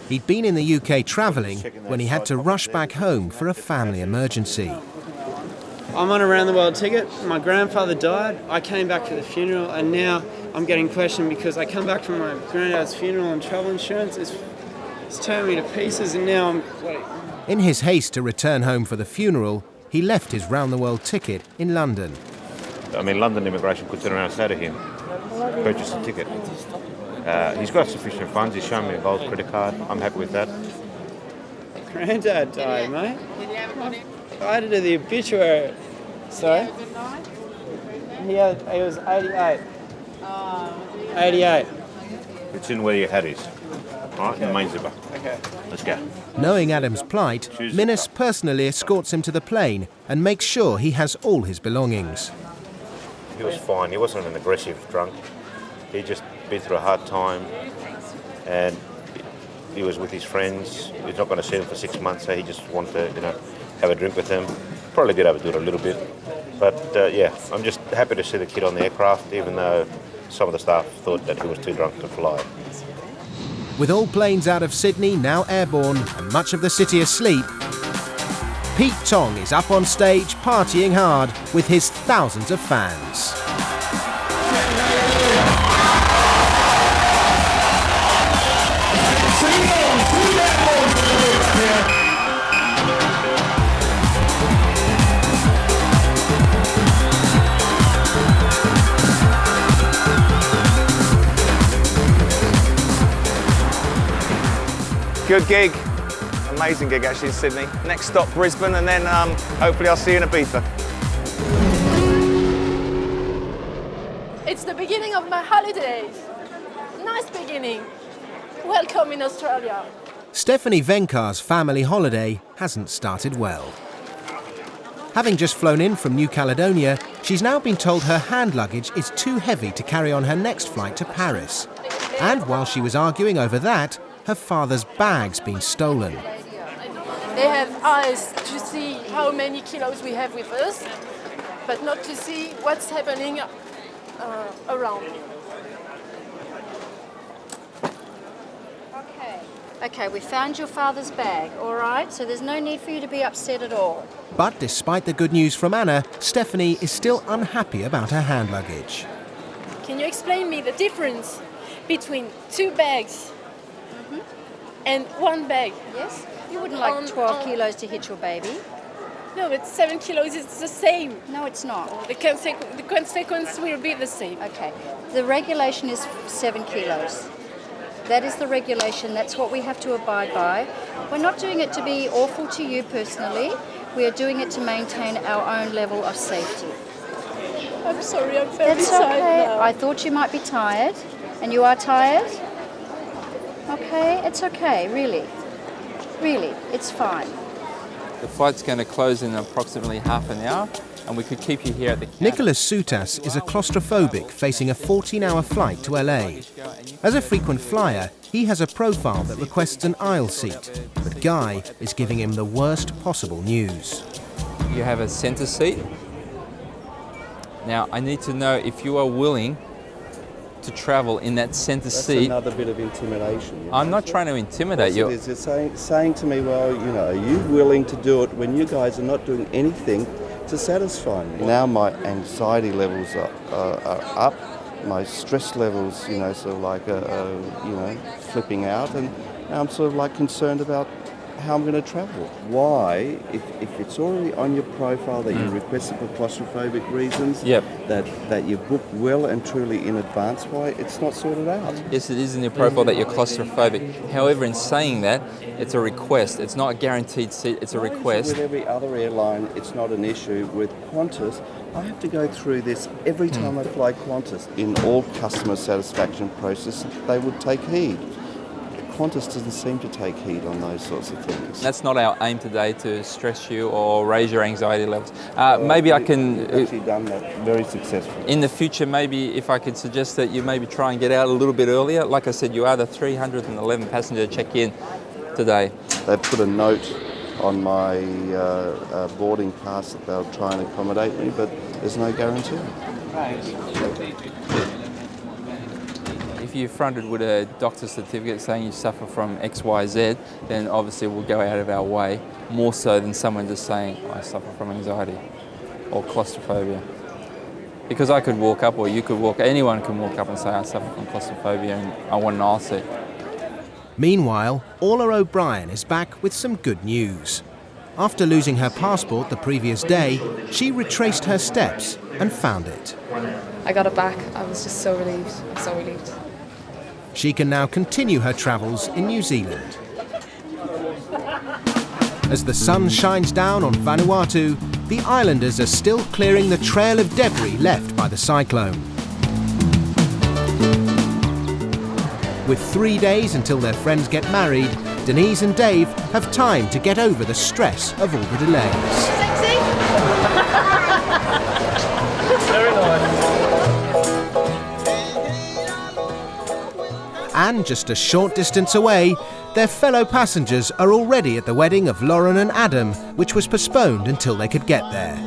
He'd been in the UK travelling when he had to rush back home for a family emergency. I'm on a round-the-world ticket. My grandfather died. I came back to the funeral, and now I'm getting questioned because I come back from my granddad's funeral and travel insurance. It's torn me to pieces, and now I'm like... In his haste to return home for the funeral, he left his round-the-world ticket in London. I mean, London immigration could turn around and say to him, purchase a ticket. He's got sufficient funds. He's shown me a gold credit card. I'm happy with that. Granddad died, mate. I had to do the obituary. Sorry? He was 88. 88. It's in where your hat is. All right, the main zipper. Okay. Let's go. Knowing Adam's plight, Minus personally escorts him to the plane and makes sure he has all his belongings. He was fine. He wasn't an aggressive drunk. He just been through a hard time, and he was with his friends. He's not going to see them for 6 months, so he just wanted to, have a drink with them. Probably did overdo it a little bit, but I'm just happy to see the kid on the aircraft, even though some of the staff thought that he was too drunk to fly. With all planes out of Sydney now airborne and much of the city asleep, Pete Tong is up on stage partying hard with his thousands of fans. Good gig. Amazing gig actually in Sydney. Next stop Brisbane, and then hopefully I'll see you in Ibiza. It's the beginning of my holidays. Nice beginning. Welcome in Australia. Stephanie Venkar's family holiday hasn't started well. Having just flown in from New Caledonia, she's now been told her hand luggage is too heavy to carry on her next flight to Paris. And while she was arguing over that, her father's bag's been stolen. They have eyes to see how many kilos we have with us, but not to see what's happening around. Okay, we found your father's bag, all right? So there's no need for you to be upset at all. But despite the good news from Anna, Stephanie is still unhappy about her hand luggage. Can you explain me the difference between 2 bags and 1 bag? Yes? You wouldn't like 12 kilos to hit your baby? No, but 7 kilos is the same. No, it's not. The consequence will be the same. Okay. The regulation is 7 kilos. That is the regulation. That's what we have to abide by. We're not doing it to be awful to you personally. We are doing it to maintain our own level of safety. I'm sorry, I'm very That's tired okay. now. I thought you might be tired. And you are tired? Okay, it's okay, really. Really, it's fine. The flight's going to close in approximately half an hour, and we could keep you here at the counter. Nicholas Sutas is a claustrophobic facing a 14-hour flight to LA. As a frequent flyer, he has a profile that requests an aisle seat, but Guy is giving him the worst possible news. You have a centre seat. Now, I need to know if you are willing to travel in that centre seat. That's another bit of intimidation. You know? I'm not trying to intimidate you. It is. You're saying to me, well, you know, are you willing to do it when you guys are not doing anything to satisfy me? Now my anxiety levels are up, my stress levels, you know, sort of like, you know, flipping out, and now I'm sort of like concerned about how I'm going to travel. Why, if it's already on your profile that you requested for claustrophobic reasons, that you booked well and truly in advance, why it's not sorted out? Yes, it is in your profile that you're claustrophobic. However, in saying that, it's a request. It's not a guaranteed seat, it's a request. With every other airline, it's not an issue. With Qantas, I have to go through this every time I fly Qantas. In all customer satisfaction process, they would take heed. Qantas doesn't seem to take heed on those sorts of things. That's not our aim today, to stress you or raise your anxiety levels. Maybe I can... You've actually done that very successfully. In the future, maybe if I could suggest that you maybe try and get out a little bit earlier. Like I said, you are the 311 passenger to check in today. They put a note on my boarding pass that they'll try and accommodate me, but there's no guarantee. If you're fronted with a doctor's certificate saying you suffer from XYZ, then obviously we'll go out of our way, more so than someone just saying, I suffer from anxiety or claustrophobia. Because I could walk up, or you could walk, anyone can walk up and say, I suffer from claustrophobia and I want an aisle seat. Meanwhile, Orla O'Brien is back with some good news. After losing her passport the previous day, she retraced her steps and found it. I got it back. I was just so relieved, so relieved. She can now continue her travels in New Zealand. As the sun shines down on Vanuatu, the islanders are still clearing the trail of debris left by the cyclone. With 3 days until their friends get married, Denise and Dave have time to get over the stress of all the delays. Sexy? Very nice. And just a short distance away, their fellow passengers are already at the wedding of Lauren and Adam, which was postponed until they could get there.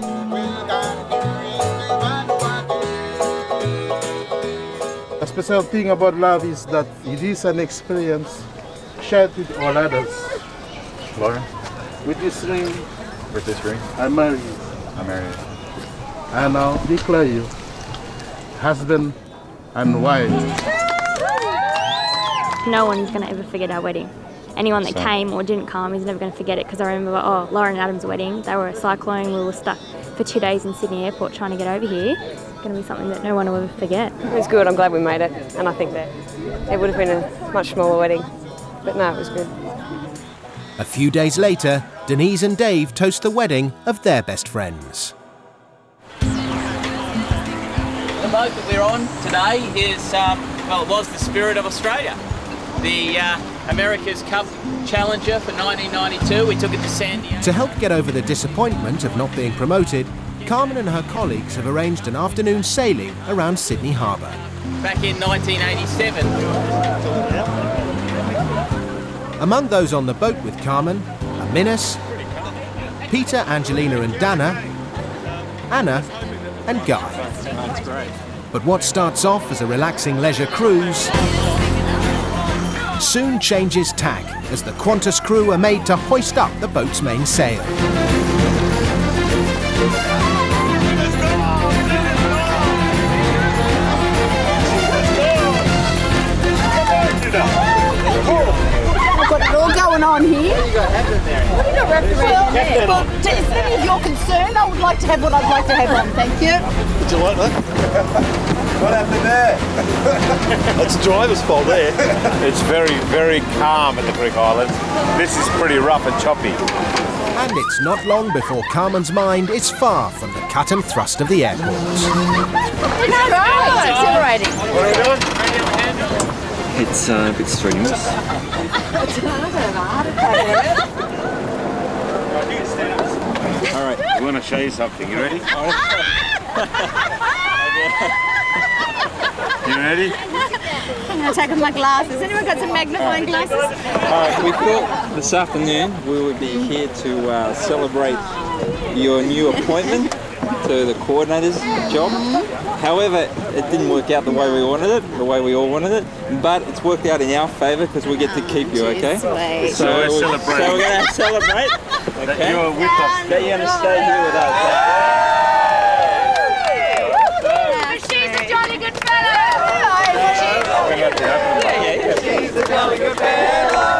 A special thing about love is that it is an experience shared with all others. Lauren? With this ring, I'm married you. I'm married. I now declare you husband and wife. No one's going to ever forget our wedding. Anyone that came or didn't come is never going to forget it, because I remember, Lauren and Adam's wedding, they were a Cyclone, we were stuck for 2 days in Sydney Airport trying to get over here. It's going to be something that no one will ever forget. It was good, I'm glad we made it, and I think that it would have been a much smaller wedding, but no, it was good. A few days later, Denise and Dave toast the wedding of their best friends. The boat that we're on today is, it was the Spirit of Australia. The America's Cup Challenger for 1992. We took it to San Diego. To help get over the disappointment of not being promoted, Carmen and her colleagues have arranged an afternoon sailing around Sydney Harbour. Back in 1987. Among those on the boat with Carmen are Minus, Peter, Angelina and Dana, Anna and Guy. That's great. But what starts off as a relaxing leisure cruise soon changes tack as the Qantas crew are made to hoist up the boat's main sail. I've got it all going on here. What have you got wrapped around there? Well, to any of your concern, I would like to have what I'd like to have on. Thank you. Would you like that? What happened there? That's the driver's fault there. It's very, very calm at the Greek Islands. This is pretty rough and choppy. And it's not long before Carmen's mind is far from the cut and thrust of the airport. It's great. It's exhilarating. What are we doing? It's a bit strenuous. All right, we want to show you something. You ready? You ready? I'm going to take off my glasses. Anyone got some magnifying glasses? We thought this afternoon we would be here to celebrate your new appointment to the coordinator's job. However, it didn't work out the way we wanted it, the way we all wanted it, but it's worked out in our favour because we get to keep you, okay? So we're celebrating. So we're going to celebrate. Okay. That you're with us. That you're going to stay here with us. She's a jolly good fellow. She's a jolly good fellow.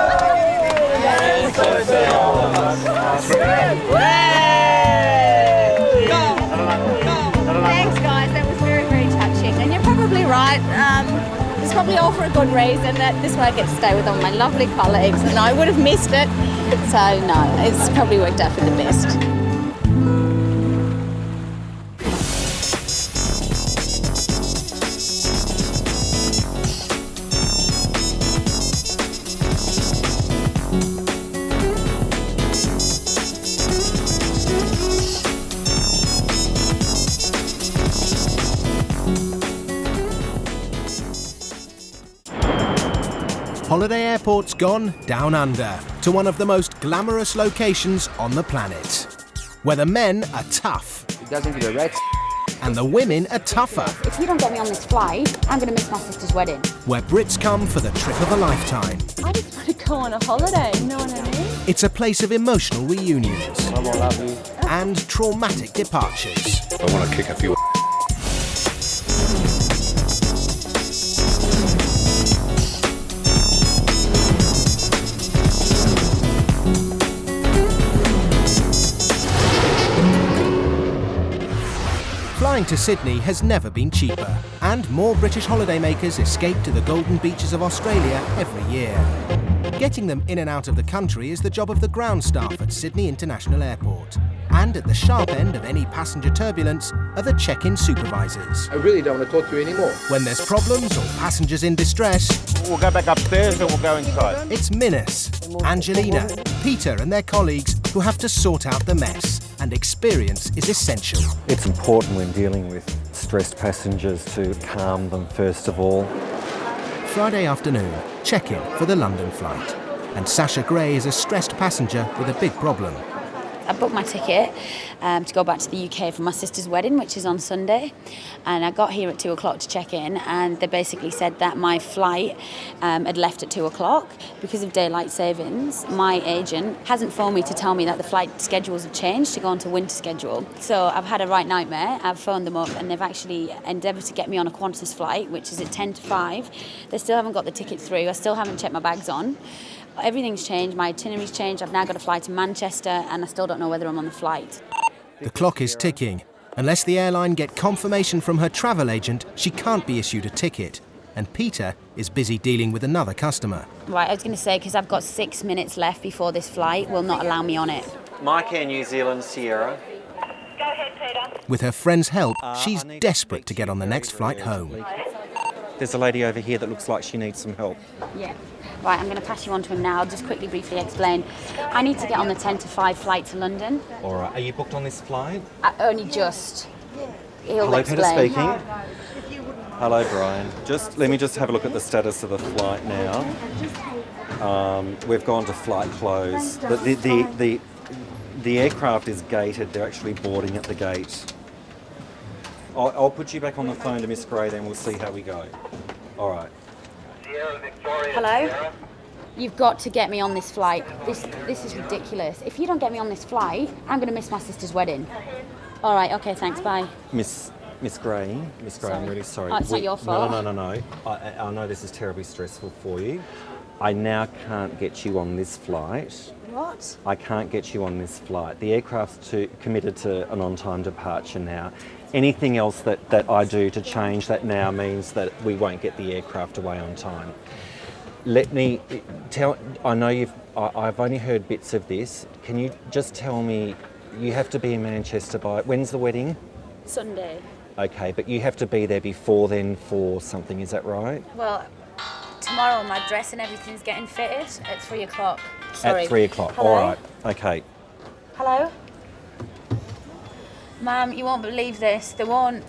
Thanks, guys. That was very, very touching. And you're probably right. It's probably all for a good reason that this way I get to stay with all my lovely colleagues, and I would have missed it. So no, it's probably worked out for the best. Holiday Airport's gone down under to one of the most glamorous locations on the planet, where the men are tough. It doesn't give a rat's. And the women are tougher. If you don't get me on this flight, I'm going to miss my sister's wedding. Where Brits come for the trip of a lifetime. I just want to go on a holiday, you know what I mean? It's a place of emotional reunions and traumatic departures. I want to kick a few. Flying to Sydney has never been cheaper, and more British holidaymakers escape to the golden beaches of Australia every year. Getting them in and out of the country is the job of the ground staff at Sydney International Airport. And at the sharp end of any passenger turbulence are the check-in supervisors. I really don't want to talk to you anymore. When there's problems or passengers in distress, we'll go back upstairs and we'll go inside. It's Minus, Angelina, Peter and their colleagues who have to sort out the mess, and experience is essential. It's important when dealing with stressed passengers to calm them first of all. Friday afternoon, check-in for the London flight. And Sasha Gray is a stressed passenger with a big problem. I booked my ticket to go back to the UK for my sister's wedding, which is on Sunday. And I got here at 2 o'clock to check in, and they basically said that my flight had left at 2 o'clock. Because of daylight savings, my agent hasn't phoned me to tell me that the flight schedules have changed to go on to winter schedule. So I've had a right nightmare. I've phoned them up, and they've actually endeavoured to get me on a Qantas flight, which is at 10 to 5. They still haven't got the ticket through. I still haven't checked my bags on. Everything's changed, my itinerary's changed. I've now got to fly to Manchester, and I still don't know whether I'm on the flight. The clock is ticking. Unless the airline get confirmation from her travel agent, she can't be issued a ticket. And Peter is busy dealing with another customer. Right, I was going to say, because I've got 6 minutes left before this flight, will not allow me on it. Mike Air New Zealand, Sierra. Go ahead, Peter. With her friend's help, she's desperate to get on the next flight home. There's a lady over here that looks like she needs some help. Yeah. Right, I'm going to pass you on to him now. I'll just quickly, briefly explain. I need to get on the 10 to 5 flight to London. All right. Are you booked on this flight? Only just. He'll Hello, explain. Peter speaking. Hello, Brian. Let me just have a look at the status of the flight now. We've gone to flight close. The aircraft is gated. They're actually boarding at the gate. I'll put you back on the phone to Miss Gray, then we'll see how we go. All right. Hello? You've got to get me on this flight. This is ridiculous. If you don't get me on this flight, I'm going to miss my sister's wedding. All right, okay, thanks, bye. Miss Gray, I'm really sorry. Oh, it's not your fault. No. I know this is terribly stressful for you. I now can't get you on this flight. What? I can't get you on this flight. The aircraft's committed to an on-time departure now. Anything else that I do to change that now means that we won't get the aircraft away on time. Let me tell, I know I've only heard bits of this. Can you just tell me, you have to be in Manchester by, when's the wedding? Sunday. Okay, but you have to be there before then for something, is that right? Well, to tomorrow my dress and everything's getting fitted at 3 o'clock. Sorry. At 3 o'clock. Hello? All right. Okay. Hello? Ma'am, you won't believe this. They can't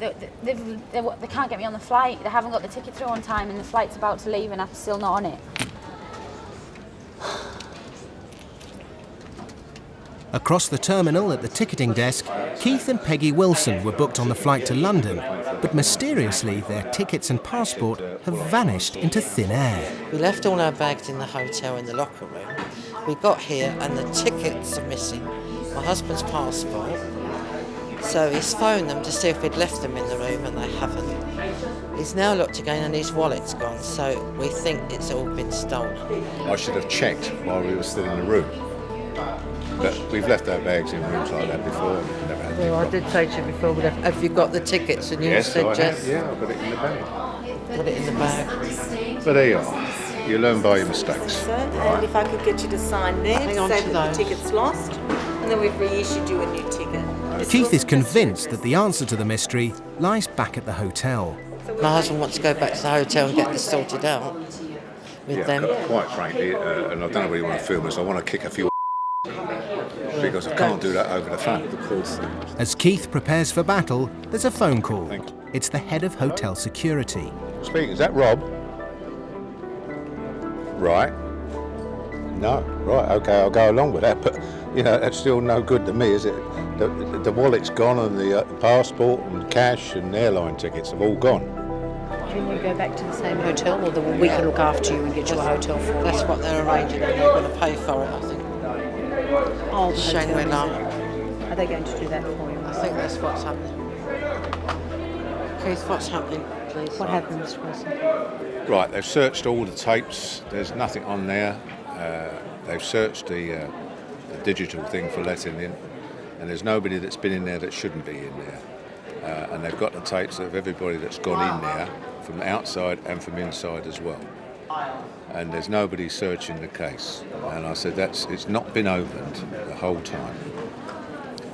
get me on the flight. They haven't got the ticket through on time and the flight's about to leave and I'm still not on it. Across the terminal at the ticketing desk, Keith and Peggy Wilson were booked on the flight to London, but mysteriously their tickets and passport have vanished into thin air. We left all our bags in the hotel in the locker room. We got here and the tickets are missing. My husband's passport. So he's phoned them to see if we'd left them in the room and they haven't. He's now looked again and his wallet's gone, so we think it's all been stolen. I should have checked while we were still in the room. But we've left our bags in rooms like that before and we've never had any Well, I problem. did say to you before we left, have you got the tickets? And you Yes, said I have. yes. Yeah, I've got it in the bag. Put it in the bag. But there you are. You learn by your mistakes. And if I could get you to sign there Hang to on say to that the those. ticket's lost, and then we've reissued you a new ticket. Keith is convinced that the answer to the mystery lies back at the hotel. My husband wants to go back to the hotel and get this sorted out with them. Quite frankly, and I don't know whether you want to film this, I want to kick a few because I can't do that over the phone. Of course. As Keith prepares for battle, there's a phone call. It's the head of hotel security. Speaking, is that Rob? Right. No, right, okay, I'll go along with that, but, you know, that's still no good to me, is it? The wallet's gone and the passport and cash and airline tickets have all gone. Can you go back to the same hotel, or we can look after you and get you a hotel for you? That's what they're arranging, and they're going to pay for it, I think. Oh, the Shane hotel, went is up. it? Are they going to do that for you? I think that's what's happening. Keith, what's happening, please? What happened, Mr. Wilson? Right, they've searched all the tapes, there's nothing on there. They've searched the digital thing for letting in, and there's nobody that's been in there that shouldn't be in there. And they've got the tapes of everybody that's gone in there, from outside and from inside as well. And there's nobody searching the case. And I said, it's not been opened the whole time.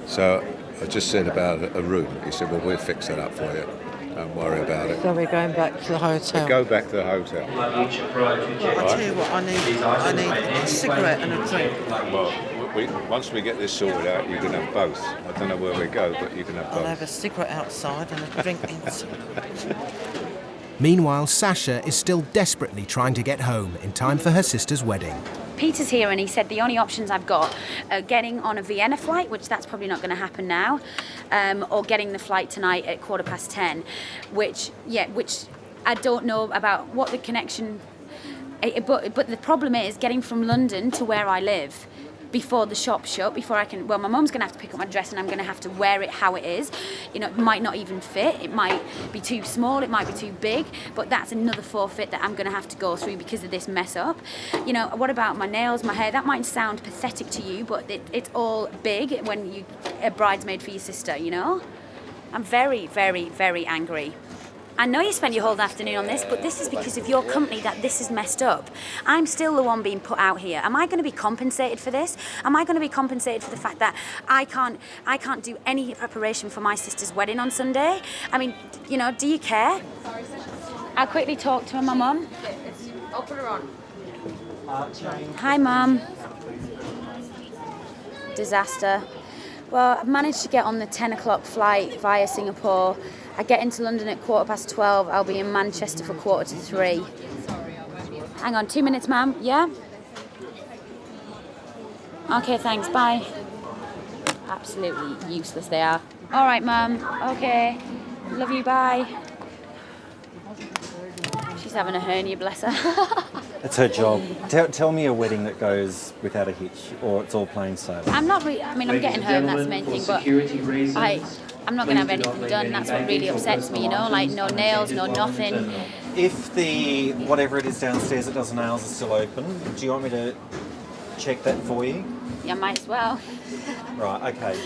So I just said about a room. He said, well, we'll fix that up for you. Don't worry about it. So we're going back to the hotel. Go back to the hotel. Well, I'll tell you what, I need a cigarette and a drink. Well, once we get this sorted out, you can have both. I don't know where we go, but you can have both. I'll have a cigarette outside and a drink inside. Meanwhile, Sasha is still desperately trying to get home in time for her sister's wedding. Peter's here and he said the only options I've got are getting on a Vienna flight, which that's probably not going to happen now, or getting the flight tonight at 10:15, which I don't know about what the connection, but the problem is getting from London to where I live before the shop shut, before I can, well, my mum's going to have to pick up my dress and I'm going to have to wear it how it is. You know, it might not even fit, it might be too small, it might be too big, but that's another forfeit that I'm going to have to go through because of this mess up. You know, what about my nails, my hair? That might sound pathetic to you, but it's all big when you're a bridesmaid for your sister, you know? I'm very, very, very angry. I know you spent your whole afternoon on this, but this is because of your company that this is messed up. I'm still the one being put out here. Am I going to be compensated for this? Am I going to be compensated for the fact that I can't do any preparation for my sister's wedding on Sunday? I mean, you know, do you care? I'll quickly talk to my mum. I'll put her on. Hi, Mum. Disaster. Well, I've managed to get on the 10 o'clock flight via Singapore. I get into London at 12:15. I'll be in Manchester for 3:15. Hang on, 2 minutes, ma'am. Yeah? Okay, thanks. Bye. Absolutely useless they are. All right, ma'am. Okay. Love you. Bye. She's having a hernia, bless her. It's her job. Tell me a wedding that goes without a hitch, or it's all plain sailing. I'm not really, I mean, I'm getting home, that's the main thing, but I'm not going to have anything done. That's what really upsets me, you know, like no nails, no nothing. If the whatever it is downstairs that does nails is still open, do you want me to check that for you? Yeah, might as well. Right, okay.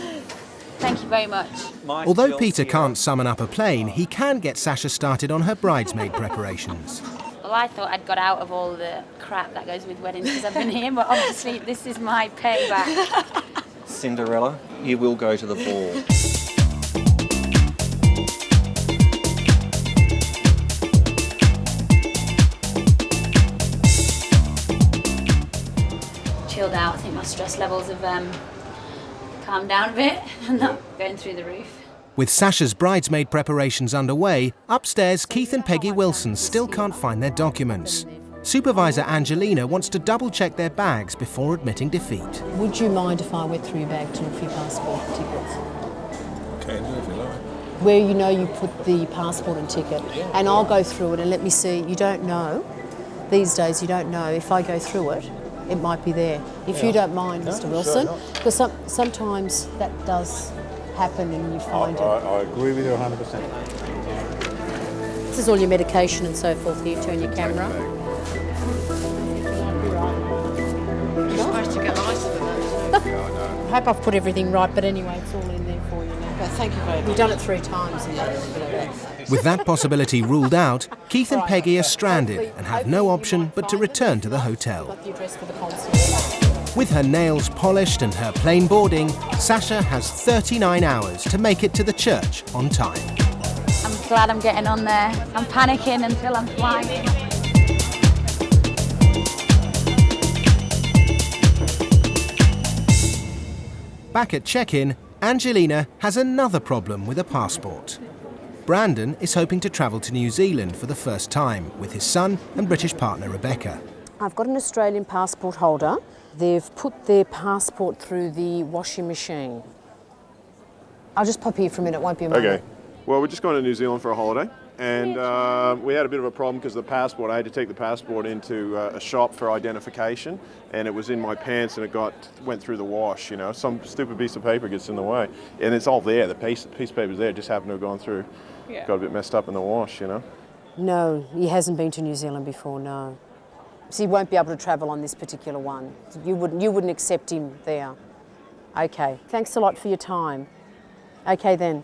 Thank you very much. Although Peter can't summon up a plane, he can get Sasha started on her bridesmaid preparations. Well, I thought I'd got out of all the crap that goes with weddings because I've been here, but obviously this is my payback. Cinderella, you will go to the ball. stress levels have calmed down a bit and not going through the roof. With Sasha's bridesmaid preparations underway, upstairs Keith and Peggy Wilson still can't find their documents. Supervisor Angelina wants to double-check their bags before admitting defeat. Would you mind if I went through your bag to look for your passport and tickets? Okay, if you like. Where you know you put the passport and ticket, and I'll go through it and let me see. You don't know. These days you don't know. If I go through it, it might be there. If you don't mind, Mr. Wilson, because sometimes that does happen and you find it. I agree with you 100%. This is all your medication and so forth. Here, turn your camera. You're supposed to get ice for that. I hope I've put everything right, but anyway, it's all in there for you now. But thank you very much. We've done it 3 times. With that possibility ruled out, Keith and Peggy are stranded and have no option but to return to the hotel. With her nails polished and her plane boarding, Sasha has 39 hours to make it to the church on time. I'm glad I'm getting on there. I'm panicking until I'm flying. Back at check-in, Angelina has another problem with a passport. Brandon is hoping to travel to New Zealand for the first time with his son and British partner Rebecca. I've got an Australian passport holder. They've put their passport through the washing machine. I'll just pop here for a minute, won't be a moment. Okay. Well, we're just going to New Zealand for a holiday, and we had a bit of a problem because the passport, I had to take the passport into a shop for identification, and it was in my pants and it went through the wash, you know. Some stupid piece of paper gets in the way, and it's all there, the piece of paper's there, it just happened to have gone through, got a bit messed up in the wash, you know. No, he hasn't been to New Zealand before, no. So he won't be able to travel on this particular one. You wouldn't accept him there. Okay, thanks a lot for your time. Okay then,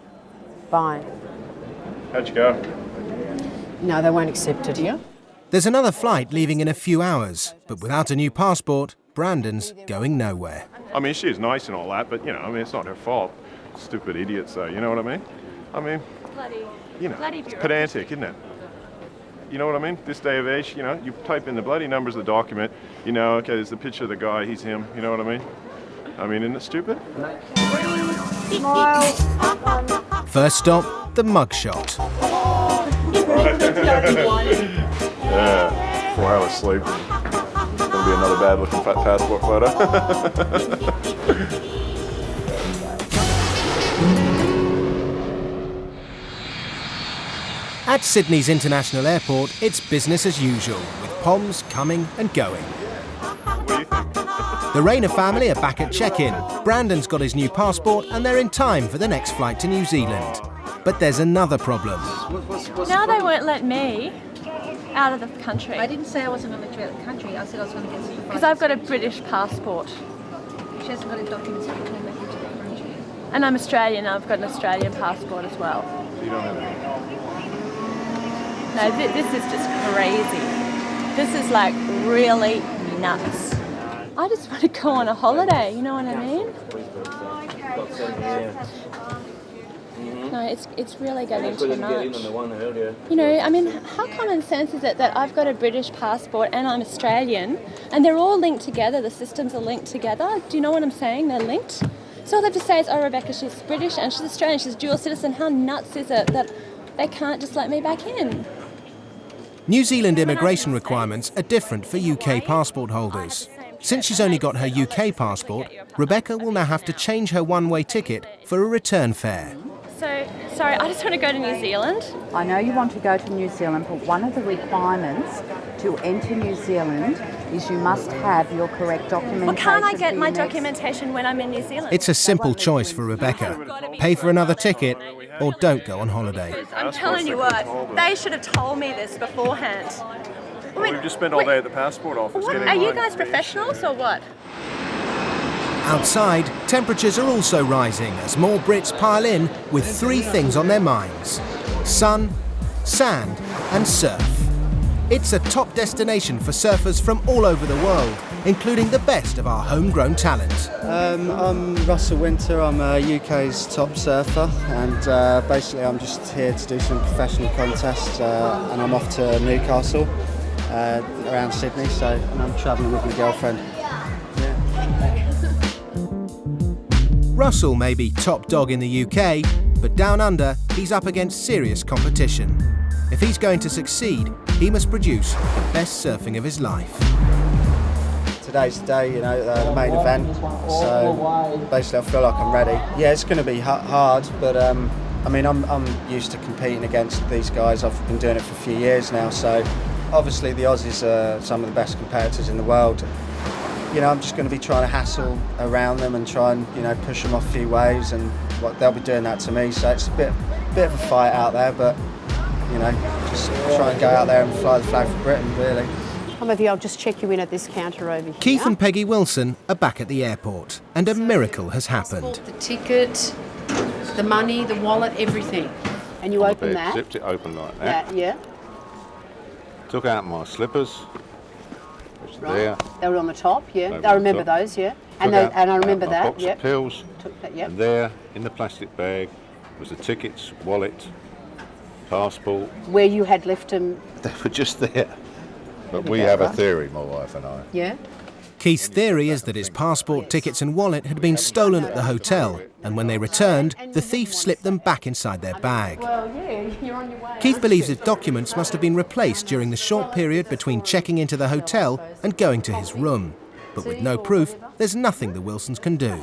bye. How'd you go? No, they won't accept it here. There's another flight leaving in a few hours, but without a new passport, Brandon's going nowhere. I mean, she was nice and all that, but, you know, I mean, it's not her fault. Stupid idiots, though, you know what I mean? I mean, you know, it's pedantic, isn't it? You know what I mean? This day of age, you know, you type in the bloody numbers of the document, you know, okay, there's the picture of the guy, he's him, you know what I mean? I mean, isn't it stupid? First stop, the mugshot. Yeah, 4 hours sleep. It's gonna be another bad looking passport photo. At Sydney's International Airport, it's business as usual, with Poms coming and going. The Rayner family are back at check-in. Brandon's got his new passport and they're in time for the next flight to New Zealand. But there's another problem. Now they won't let me out of the country. I didn't say I wasn't going to let you out of the country. I said I was going to get some. Because I've got a British passport. She hasn't got a document to return back into the country. And I'm Australian. I've got an Australian passport as well. You don't have any. No, this is just crazy. This is like really nuts. I just want to go on a holiday, you know what I mean? No, it's really getting too much. You know, I mean, how common sense is it that I've got a British passport and I'm Australian and they're all linked together, the systems are linked together? Do you know what I'm saying? They're linked. So all they have to say is, oh, Rebecca, she's British and she's Australian, she's dual citizen. How nuts is it that they can't just let me back in? New Zealand immigration requirements are different for UK passport holders. Since she's only got her UK passport, Rebecca will now have to change her one-way ticket for a return fare. So, sorry, I just want to go to New Zealand. I know you want to go to New Zealand, but one of the requirements to enter New Zealand is you must have your correct documentation. Well, can't I get my documentation when I'm in New Zealand? It's a simple choice for Rebecca. Pay for another ticket or don't go on holiday. I'm telling you what, they should have told me this beforehand. We've just spent all day at the passport office. Are you guys professionals or what? Outside, temperatures are also rising as more Brits pile in with 3 things on their minds: sun, sand and surf. It's a top destination for surfers from all over the world, including the best of our homegrown talent. I'm Russell Winter, I'm UK's top surfer, and basically I'm just here to do some professional contests, and I'm off to Newcastle, around Sydney, and I'm travelling with my girlfriend. Yeah. Russell may be top dog in the UK, but down under, he's up against serious competition. If he's going to succeed, he must produce the best surfing of his life. Today's the day, you know, the main event, so basically I feel like I'm ready. Yeah, it's going to be hard, but I mean, I'm used to competing against these guys. I've been doing it for a few years now, so obviously the Aussies are some of the best competitors in the world. You know, I'm just going to be trying to hassle around them and try and, you know, push them off a few waves, and they'll be doing that to me, so it's a bit of a fight out there, but, you know, just try and go out there and fly the flag for Britain, really. Come over here, I'll just check you in at this counter over here. Keith and Peggy Wilson are back at the airport, and a miracle has happened. The ticket, the money, the wallet, everything. And you open that. Zipped it open like that. Yeah. Took out my slippers, which are there. They were on the top, yeah. They I were remember on top. those, yeah. And I remember my that, box of pills. Took that, yep. And there, in the plastic bag, was the tickets, wallet, passport. Where you had left them. They were just there. But we have a theory, my wife and I. Yeah. Keith's theory is that his passport, tickets and wallet had been stolen at the hotel, and when they returned, the thief slipped them back inside their bag. Well, yeah, you're on your way. Keith believes his documents must have been replaced during the short period between checking into the hotel and going to his room. But with no proof, there's nothing the Wilsons can do.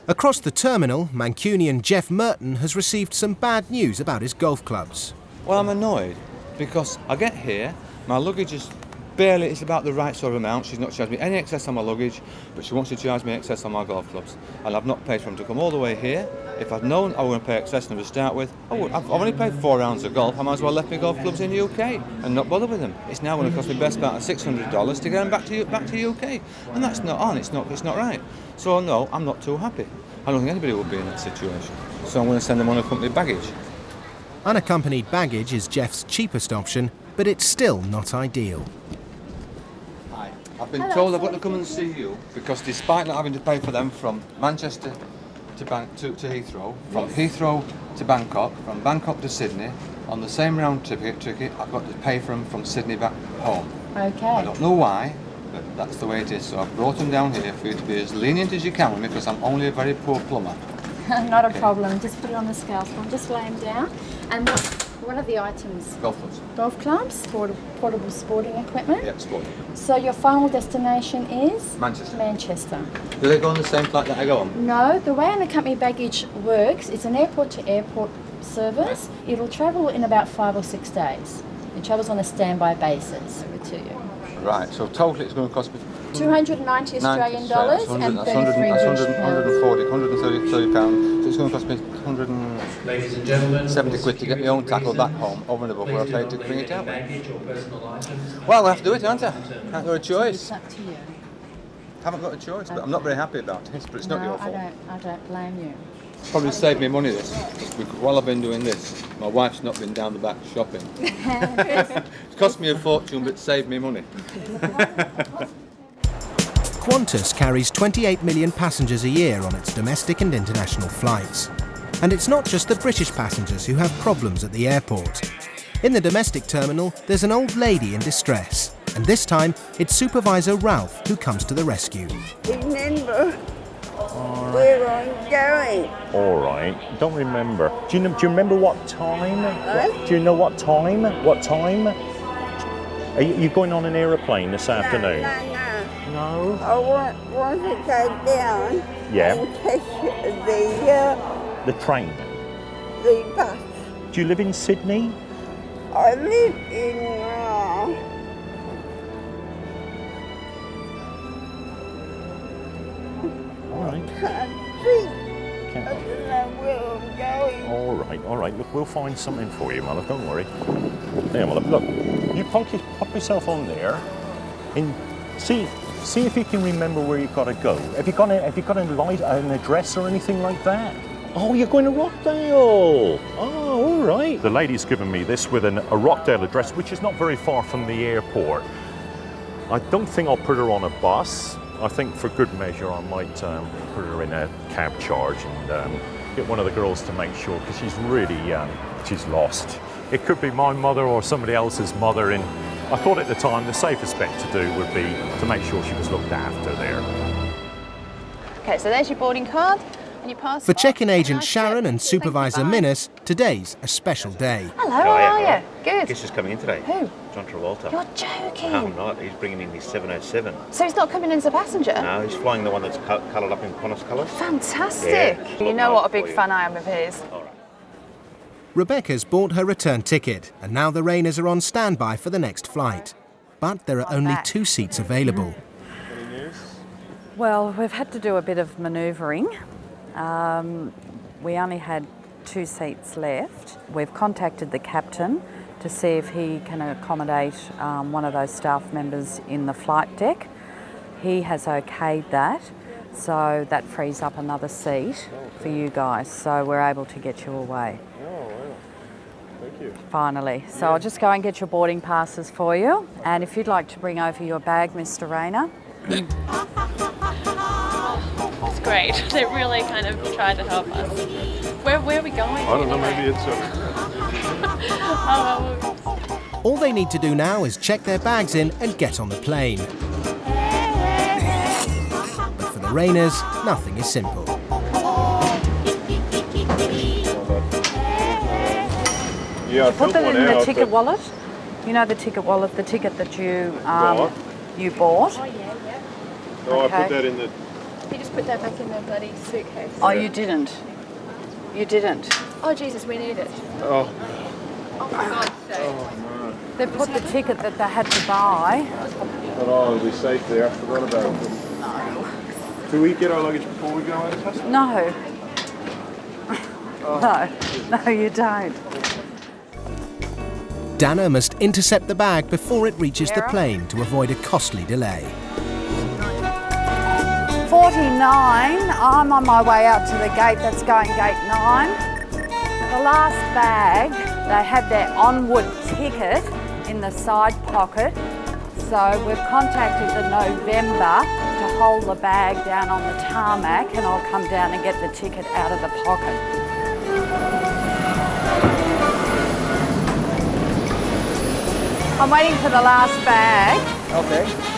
Across the terminal, Mancunian Jeff Merton has received some bad news about his golf clubs. Well, I'm annoyed because I get here, my luggage is barely, it's about the right sort of amount. She's not charged me any excess on my luggage, but she wants to charge me excess on my golf clubs. And I've not paid for them to come all the way here. If I'd known I was going to pay excess to start with, I've only played 4 rounds of golf. I might as well left my golf clubs in the UK and not bother with them. It's now going to cost me best part of $600 to get them back to UK. And that's not on, it's not right. So no, I'm not too happy. I don't think anybody would be in that situation. So I'm going to send them on accompanied baggage. Unaccompanied baggage is Jeff's cheapest option, but it's still not ideal. Hi. I've been told I've got to come and see you because despite not having to pay for them from Manchester to Heathrow, from Heathrow to Bangkok, from Bangkok to Sydney, on the same round ticket, I've got to pay for them from Sydney back home. Okay. I don't know why, but that's the way it is. So I've brought them down here for you to be as lenient as you can with me because I'm only a very poor plumber. Not a problem. Just put it on the scale. So I'll just lay them down. And what are the items? Golf clubs. Golf clubs, portable sporting equipment. Yeah, sporting. So your final destination is? Manchester. Manchester. Do they go on the same flight that I go on? No, the way unaccompanied baggage works, it's an airport-to-airport service. It'll travel in about 5 or 6 days. It travels on a standby basis to you. Right, so totally it's going to cost me 290 Australian dollars and 33 130 pounds. So it's going to cost me 170 quid to get my own tackle back home over and above where I paid to bring it out. Well, I have to do it, aren't I? Can't got a choice. It's up to you. Haven't got a choice, but I'm not very happy about it. But it's not your fault. I don't blame you. Probably saved me money this, because while I've been doing this, my wife's not been down the back shopping. It's cost me a fortune, but it saved me money. Qantas carries 28 million passengers a year on its domestic and international flights. And it's not just the British passengers who have problems at the airport. In the domestic terminal, there's an old lady in distress. And this time, it's Supervisor Ralph who comes to the rescue. Remember where I'm going. All right. Don't remember. Do you remember what time? Do you know what time? What time? Are you going on an aeroplane this afternoon? No. I want to go down and catch the train. The bus. Do you live in Sydney? I live in All right. I don't know where I'm going. All right. Look, we'll find something for you, my love. Don't worry. There, my love. Look, you pop yourself on there, and see if you can remember where you've got to go. Have you got an address or anything like that? Oh, you're going to Rockdale. Oh, all right. The lady's given me this with a Rockdale address, which is not very far from the airport. I don't think I'll put her on a bus. I think for good measure I might put her in a cab charge and get one of the girls to make sure, because she's really, she's lost. It could be my mother or somebody else's mother, and I thought at the time the safest bet to do would be to make sure she was looked after there. Okay, so there's your boarding card and your passport. For check-in agent Sharon and supervisor Minnis, today's a special day. Hello, how are you? Good. Guess who's coming in today? Who? John Travolta. You're joking. No, I'm not. He's bringing in his 707. So he's not coming in as a passenger? No, he's flying the one that's coloured up in Qantas colours. Fantastic. Yeah, you know what a big fan I am of his. Rebecca's bought her return ticket, and now the Rainers are on standby for the next flight. But there are only 2 seats available. Well, we've had to do a bit of manoeuvring. We only had 2 seats left. We've contacted the captain to see if he can accommodate one of those staff members in the flight deck. He has okayed that, so that frees up another seat for you guys, so we're able to get you away. Oh, wow. Thank you. Finally. So I'll just go and get your boarding passes for you, and if you'd like to bring over your bag, Mr. Rayner. It's great. They really kind of tried to help us. Where are we going? I don't know, maybe it's All they need to do now is check their bags in and get on the plane. But for the Rainers, nothing is simple. Yeah, I Put that one in the out, ticket but- wallet. You know the ticket wallet, the ticket that you bought. Oh, I Okay. put that in the... You just put that back in the bloody suitcase. Oh, you didn't. You didn't. Oh, Jesus, we need it. Oh. Oh, for God's sake. They put the ticket that they had to buy. But it'll be safe there. I forgot about it. No. Do we get our luggage before we go out of customs? No. No, you don't. Dana must intercept the bag before it reaches the plane to avoid a costly delay. 49, I'm on my way out to the gate, that's going gate 9. The last bag, they had their onward ticket in the side pocket, so we've contacted the November to hold the bag down on the tarmac, and I'll come down and get the ticket out of the pocket. I'm waiting for the last bag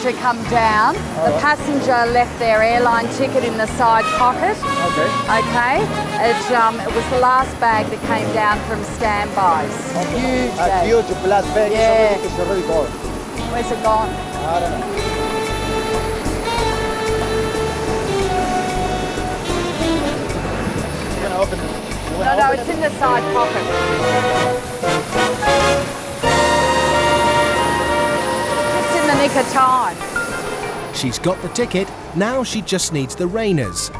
to come down. The passenger left their airline ticket in the side pocket. Okay. It was the last bag that came down from standbys. Huge bag. Huge black bag. Yeah. It's already gone. Where's it gone? I don't know. You want to open it? No, it's in the side pocket. Just in the nick of time. She's got the ticket, now she just needs the Rainers.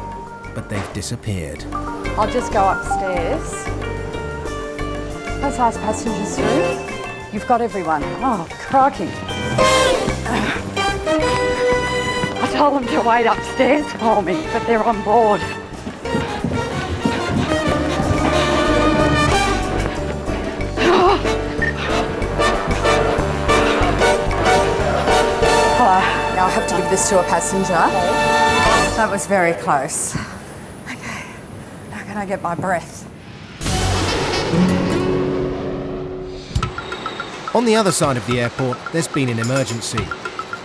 But they've disappeared. I'll just go upstairs. Those last passengers through. You've got everyone. Oh, crikey. I told them to wait upstairs for me, but they're on board. Now I have to give this to a passenger. That was very close. Okay, now can I get my breath? On the other side of the airport, there's been an emergency.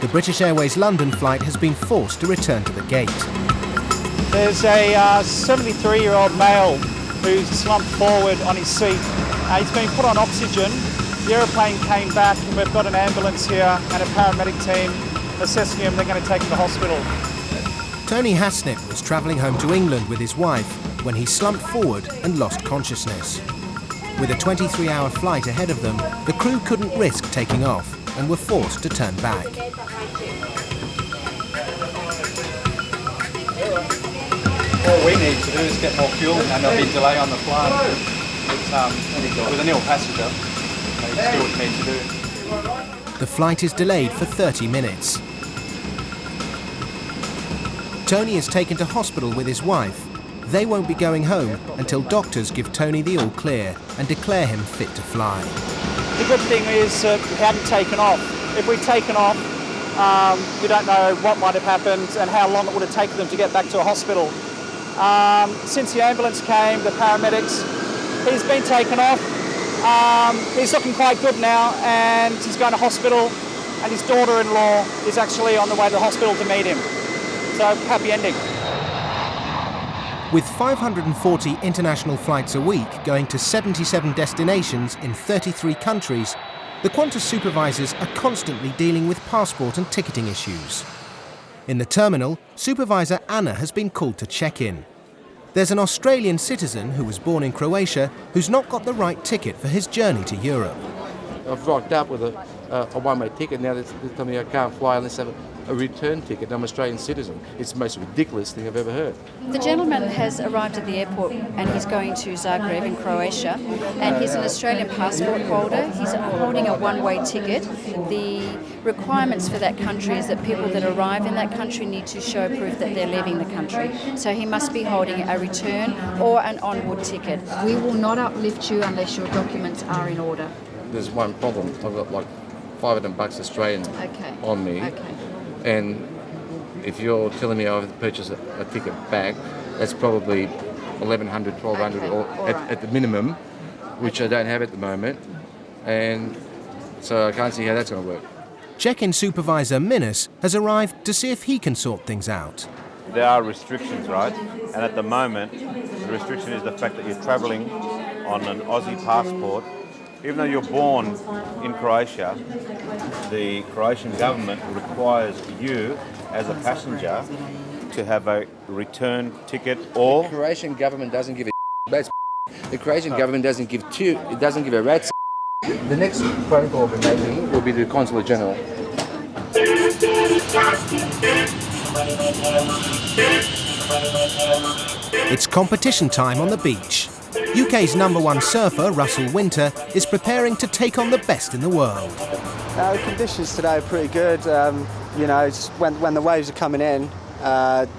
The British Airways London flight has been forced to return to the gate. There's a 73-year-old male who's slumped forward on his seat. He's been put on oxygen. The aeroplane came back and we've got an ambulance here and a paramedic team assessing him. They're going to take him to hospital. Tony Hasnip was travelling home to England with his wife when he slumped forward and lost consciousness. With a 23-hour flight ahead of them, the crew couldn't risk taking off and were forced to turn back. All we need to do is get more fuel and there'll be a delay on the flight. With an ill passenger, they do what you need to do. The flight is delayed for 30 minutes. Tony is taken to hospital with his wife. They won't be going home until doctors give Tony the all clear and declare him fit to fly. The good thing is we hadn't taken off. If we'd taken off, we don't know what might have happened and how long it would have taken them to get back to a hospital. Since the ambulance came, the paramedics, he's been taken off. He's looking quite good now and he's going to hospital, and his daughter-in-law is actually on the way to the hospital to meet him. So, happy ending. With 540 international flights a week going to 77 destinations in 33 countries, the Qantas supervisors are constantly dealing with passport and ticketing issues. In the terminal, Supervisor Anna has been called to check in. There's an Australian citizen who was born in Croatia who's not got the right ticket for his journey to Europe. I've rocked up with a one-way ticket. Now they're telling me I can't fly unless I have a return ticket. I'm an Australian citizen. It's the most ridiculous thing I've ever heard. The gentleman has arrived at the airport and he's going to Zagreb in Croatia, and he's an Australian passport holder. He's holding a one-way ticket. The requirements for that country is that people that arrive in that country need to show proof that they're leaving the country. So he must be holding a return or an onward ticket. We will not uplift you unless your documents are in order. There's one problem. I've got like $500 Australian on me. And if you're telling me I have to purchase a ticket back, that's probably $1,100, $1,200 or at the minimum, which I don't have at the moment. And so I can't see how that's going to work. Check-in supervisor Minus has arrived to see if he can sort things out. There are restrictions, right? And at the moment, the restriction is the fact that you're travelling on an Aussie passport. Even though you're born in Croatia, the Croatian government requires you as a passenger to have a return ticket or... The Croatian government doesn't give a that's the Croatian government doesn't give a rat's. The next phone call we're making will be the Consulate General. It's competition time on the beach. UK's #1 surfer, Russell Winter, is preparing to take on the best in the world. The conditions today are pretty good. Just when the waves are coming in,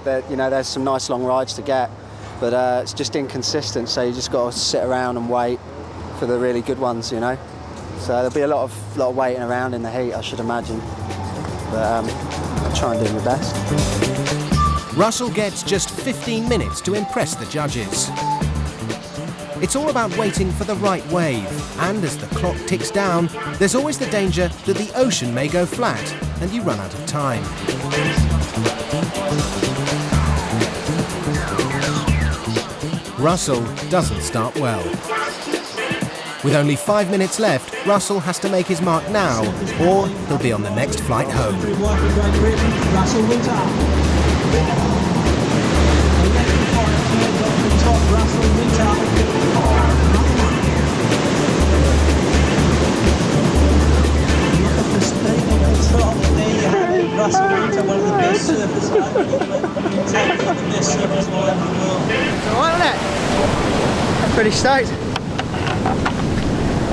there's some nice long rides to get, but it's just inconsistent. So you just got to sit around and wait for the really good ones, So there'll be a lot of waiting around in the heat, I should imagine. But I'll try and do my best. Russell gets just 15 minutes to impress the judges. It's all about waiting for the right wave, and as the clock ticks down, there's always the danger that the ocean may go flat and you run out of time. Russell doesn't start well. With only 5 minutes left, Russell has to make his mark now, or he'll be on the next flight home. Pretty stoked. I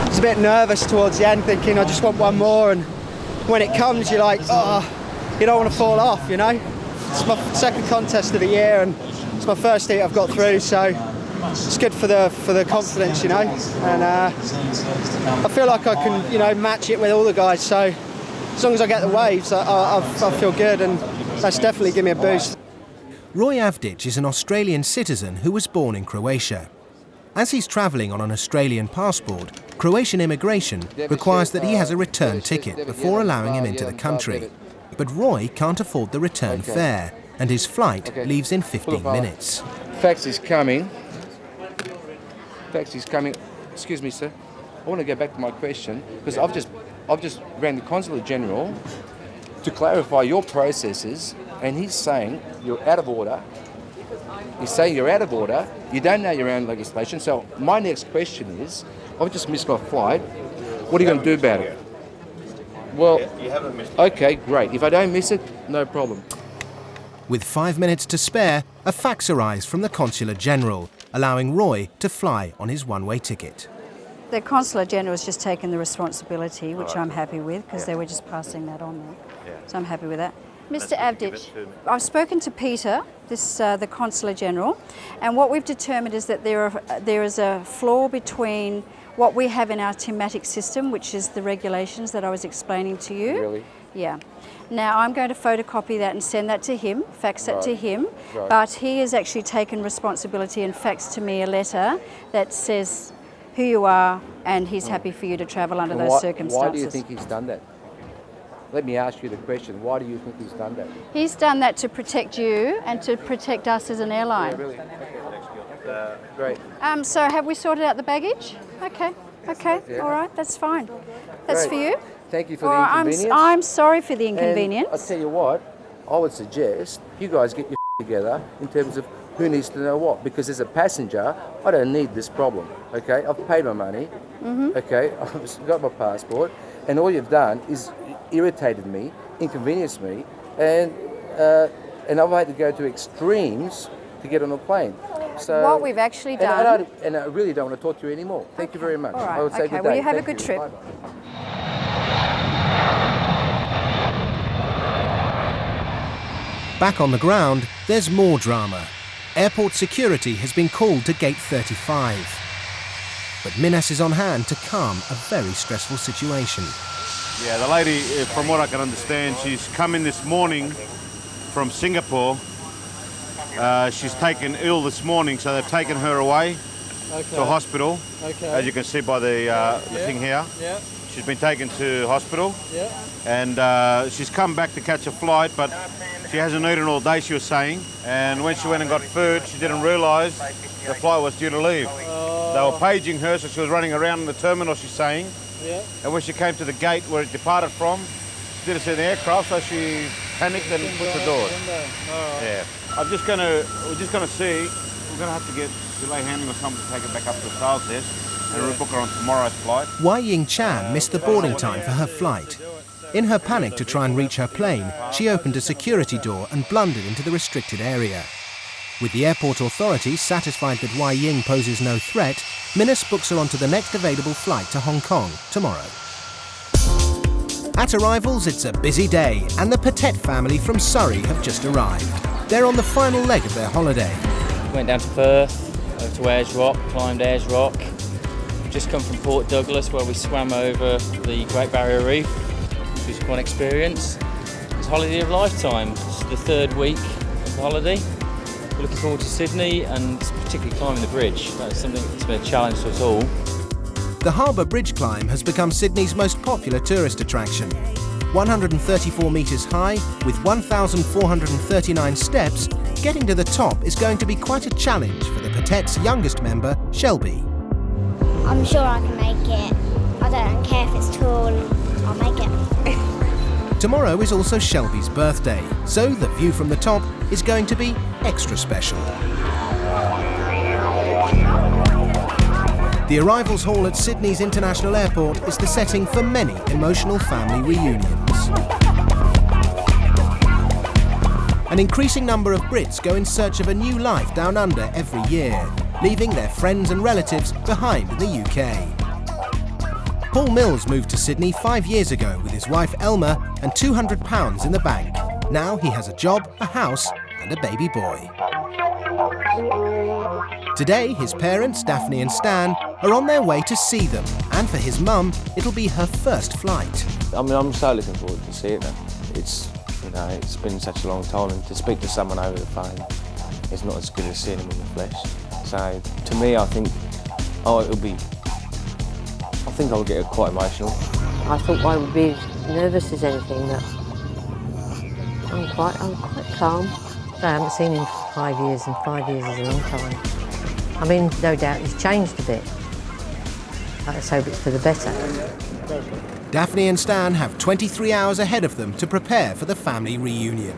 was a bit nervous towards the end, thinking I just want one more, and when it comes you're like, you don't want to fall off, It's my second contest of the year and it's my first heat I've got through, so it's good for the confidence, and I feel like I can, match it with all the guys, so as long as I get the waves, I feel good, and that's definitely give me a boost. Roy Avdic is an Australian citizen who was born in Croatia. As he's travelling on an Australian passport, Croatian immigration requires that he has a return ticket before allowing him into the country. But Roy can't afford the return fare, and his flight leaves in 15 minutes. Fax is coming. Excuse me, sir. I want to go back to my question, because I've just ran the Consulate General to clarify your processes, and he's saying you're out of order. He's saying you're out of order. You don't know your own legislation. So my next question is, I've just missed my flight. What are you going to do about it? Well, you haven't missed it. Okay, great. If I don't miss it, no problem. With 5 minutes to spare, a fax arrives from the Consulate General, allowing Roy to fly on his one-way ticket. The Consulate General has just taken the responsibility, which I'm happy with, because they were just passing that on there. So I'm happy with that. Mr. Avdic, I've spoken to Peter, the Consulate General, and what we've determined is that there is a flaw between what we have in our thematic system, which is the regulations that I was explaining to you. Really? Yeah. Now I'm going to photocopy that and send that to him, fax that to him, but he has actually taken responsibility and faxed to me a letter that says who you are and he's happy for you to travel under those circumstances. Why do you think he's done that? Let me ask you the question. Why do you think he's done that? He's done that to protect you and to protect us as an airline. Yeah, really? Okay. Great. So have we sorted out the baggage? Okay, all right, that's fine. That's Great. for you. Thank you for All the right, inconvenience. I'm sorry for the And inconvenience. I'll tell you what, I would suggest you guys get your together in terms of who needs to know what, because as a passenger, I don't need this problem, okay? I've paid my money, okay? I've got my passport, and all you've done is irritated me, inconvenienced me, and I've had to go to extremes to get on a plane. So What we've actually done... And I really don't want to talk to you anymore. Thank you very much. All right, I would say okay, good well, day. you have a Thank good trip. Bye-bye. Back on the ground, there's more drama. Airport security has been called to gate 35. But Minas is on hand to calm a very stressful situation. Yeah, the lady, from what I can understand, she's come in this morning from Singapore. She's taken ill this morning, so they've taken her away to hospital. As you can see by the thing here. Yeah. She's been taken to hospital. Yeah. And she's come back to catch a flight, but she hasn't eaten all day, she was saying. And when she went and got food, she didn't realise the flight was due to leave. They were paging her, so she was running around in the terminal, she's saying. Yeah. And when she came to the gate where it departed from, she didn't see the aircraft, so she panicked and put the door. Yeah. We're just gonna see. We're gonna have to get delay handling or something to take her back up to the sales desk and rebook her on tomorrow's flight. Wai Ying Chan missed the boarding time for her flight. In her panic to try and reach her plane, she opened a security door and blundered into the restricted area. With the airport authorities satisfied that Wai Ying poses no threat, Minas books her onto the next available flight to Hong Kong tomorrow. At arrivals, it's a busy day, and the Patet family from Surrey have just arrived. They're on the final leg of their holiday. Went down to Perth, over to Ayers Rock, climbed Ayers Rock. Just come from Port Douglas, where we swam over the Great Barrier Reef. It was quite an experience. It's a holiday of a lifetime. It's the third week of the holiday. We're looking forward to Sydney and particularly climbing the bridge. That's something that's been a challenge to us all. The Harbour Bridge climb has become Sydney's most popular tourist attraction. 134 metres high, with 1,439 steps, getting to the top is going to be quite a challenge for the Patet's youngest member, Shelby. I'm sure I can make it. I don't care if it's tall, I'll make it. Tomorrow is also Shelby's birthday, so the view from the top is going to be extra special. The arrivals hall at Sydney's International Airport is the setting for many emotional family reunions. An increasing number of Brits go in search of a new life down under every year, leaving their friends and relatives behind in the UK. Paul Mills moved to Sydney 5 years ago with his wife Elma and £200 in the bank. Now he has a job, a house and a baby boy. Today, his parents, Daphne and Stan, are on their way to see them, and for his mum, it'll be her first flight. I'm so looking forward to seeing them. It's been such a long time, and to speak to someone over the phone is not as good as seeing them in the flesh. So, to me, I think I'll get quite emotional. I thought I would be as nervous as anything, but I'm quite calm. I haven't seen him for 5 years, and 5 years is a long time. I mean, no doubt he's changed a bit. Let's hope it's for the better. Daphne and Stan have 23 hours ahead of them to prepare for the family reunion.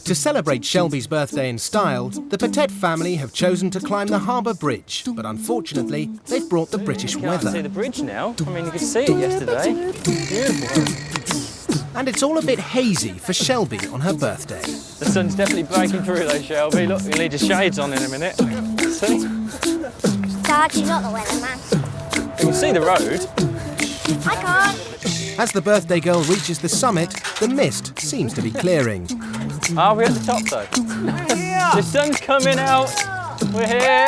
To celebrate Shelby's birthday in style, the Patet family have chosen to climb the Harbour Bridge, but unfortunately, they've brought the British You weather. can't see the bridge now. I mean, you could see it yesterday. Beautiful. And it's all a bit hazy for Shelby on her birthday. The sun's definitely breaking through though, Shelby. Look, you'll need your shades on in a minute. See? Dad, you're not the weatherman. You can see the road. I can't. As the birthday girl reaches the summit, the mist seems to be clearing. Are we at the top though? The sun's coming out. We're here.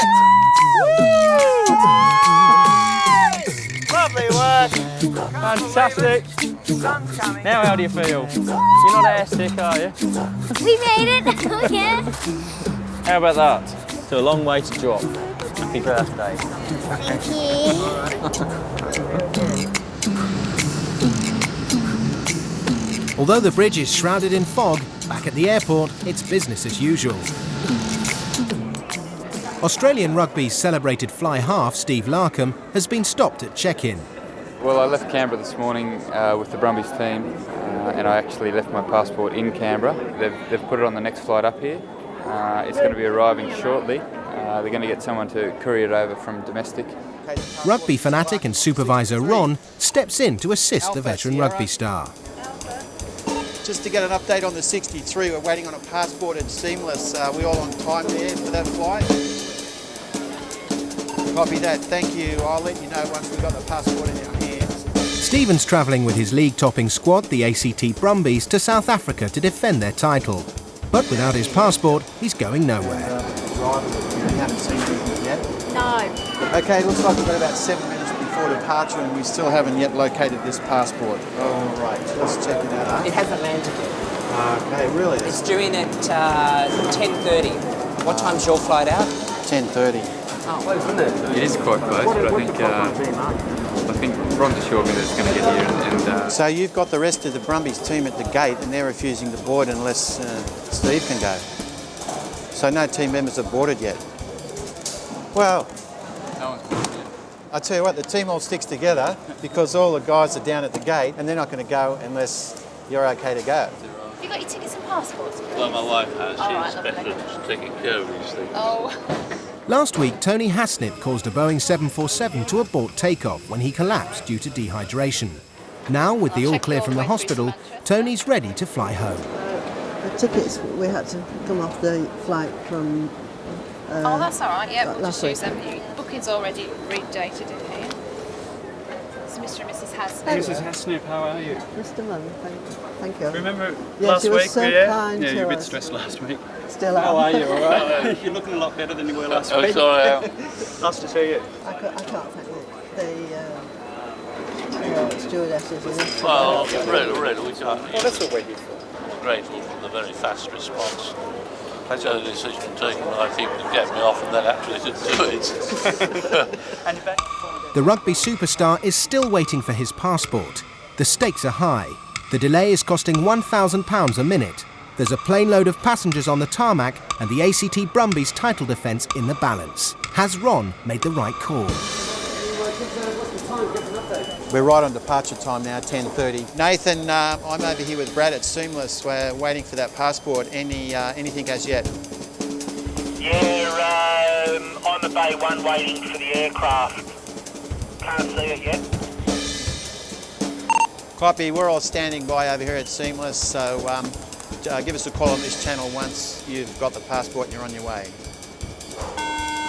Lovely work. Fantastic. Now how do you feel? You're not air sick, are you? We made it. Oh, yeah. How about that? It's a long way to drop. Happy birthday. Thank you. Although the bridge is shrouded in fog, Back at the airport, it's business as usual. Australian Rugby's celebrated fly half, Steve Larkham, has been stopped at check-in. Well, I left Canberra this morning with the Brumbies team, and I actually left my passport in Canberra. They've put it on the next flight up here. It's going to be arriving shortly. They're going to get someone to courier it over from domestic. Rugby fanatic and supervisor Ron steps in to assist the veteran rugby star. Just to get an update on the 63, we're waiting on a passport at Seamless. We're all on time there for that flight. Copy that, thank you. I'll let you know once we've got the passport in our hands. Stephen's travelling with his league-topping squad, the ACT Brumbies, to South Africa to defend their title. But without his passport, he's going nowhere. You haven't seen anything yet? No. Okay, looks like we've got about 7 minutes before departure and we still haven't yet located this passport. All right, let's check it out. It hasn't landed yet. Okay, really? It's due in at 10:30. What time's your flight out? 10:30. Oh, isn't it? It is quite close, but I think Ron's assured me that it's going to get here. And So you've got the rest of the Brumbies team at the gate and they're refusing to board unless Steve can go. So no team members have boarded yet. Well, no one's boarded yet. I tell you what, the team all sticks together because all the guys are down at the gate and they're not going to go unless you're okay to go. Have you got your tickets and passports? Well, my wife has. All right, She's specialist taking care of these things. Oh. Last week, Tony Hasnett caused a Boeing 747 to abort takeoff when he collapsed due to dehydration. Now, with the all clear from the hospital, Tony's ready to fly home. The tickets, we had to come off the flight from... Oh, that's all right, yeah, we'll last just use week. them. Booking's already redated in here. So Mr and Mrs Hasnett. Mrs Hasnett, how are you? Just a moment, thank you. Remember Yeah, last she was week? so Yeah, kind you to were a bit us. stressed last week. Still am. How are you, all right? You're looking a lot better than you were last Oh, week. sorry. Nice to see you. I can't thank the stewardesses. Well, really, we can't. Well, that's what we're here for. We're grateful for the very fast response. So the decision taken by people to get me off and then actually to do it. And you're back? The rugby superstar is still waiting for his passport. The stakes are high. The delay is costing £1,000 a minute. There's a plane load of passengers on the tarmac and the ACT Brumbies title defence in the balance. Has Ron made the right call? We're right on departure time now, 10:30. Nathan, I'm over here with Brad at Seamless. We're waiting for that passport. Anything as yet? Yeah, on the Bay 1 waiting for the aircraft. Can't see it yet. Copy, we're all standing by over here at Seamless, so give us a call on this channel once you've got the passport and you're on your way.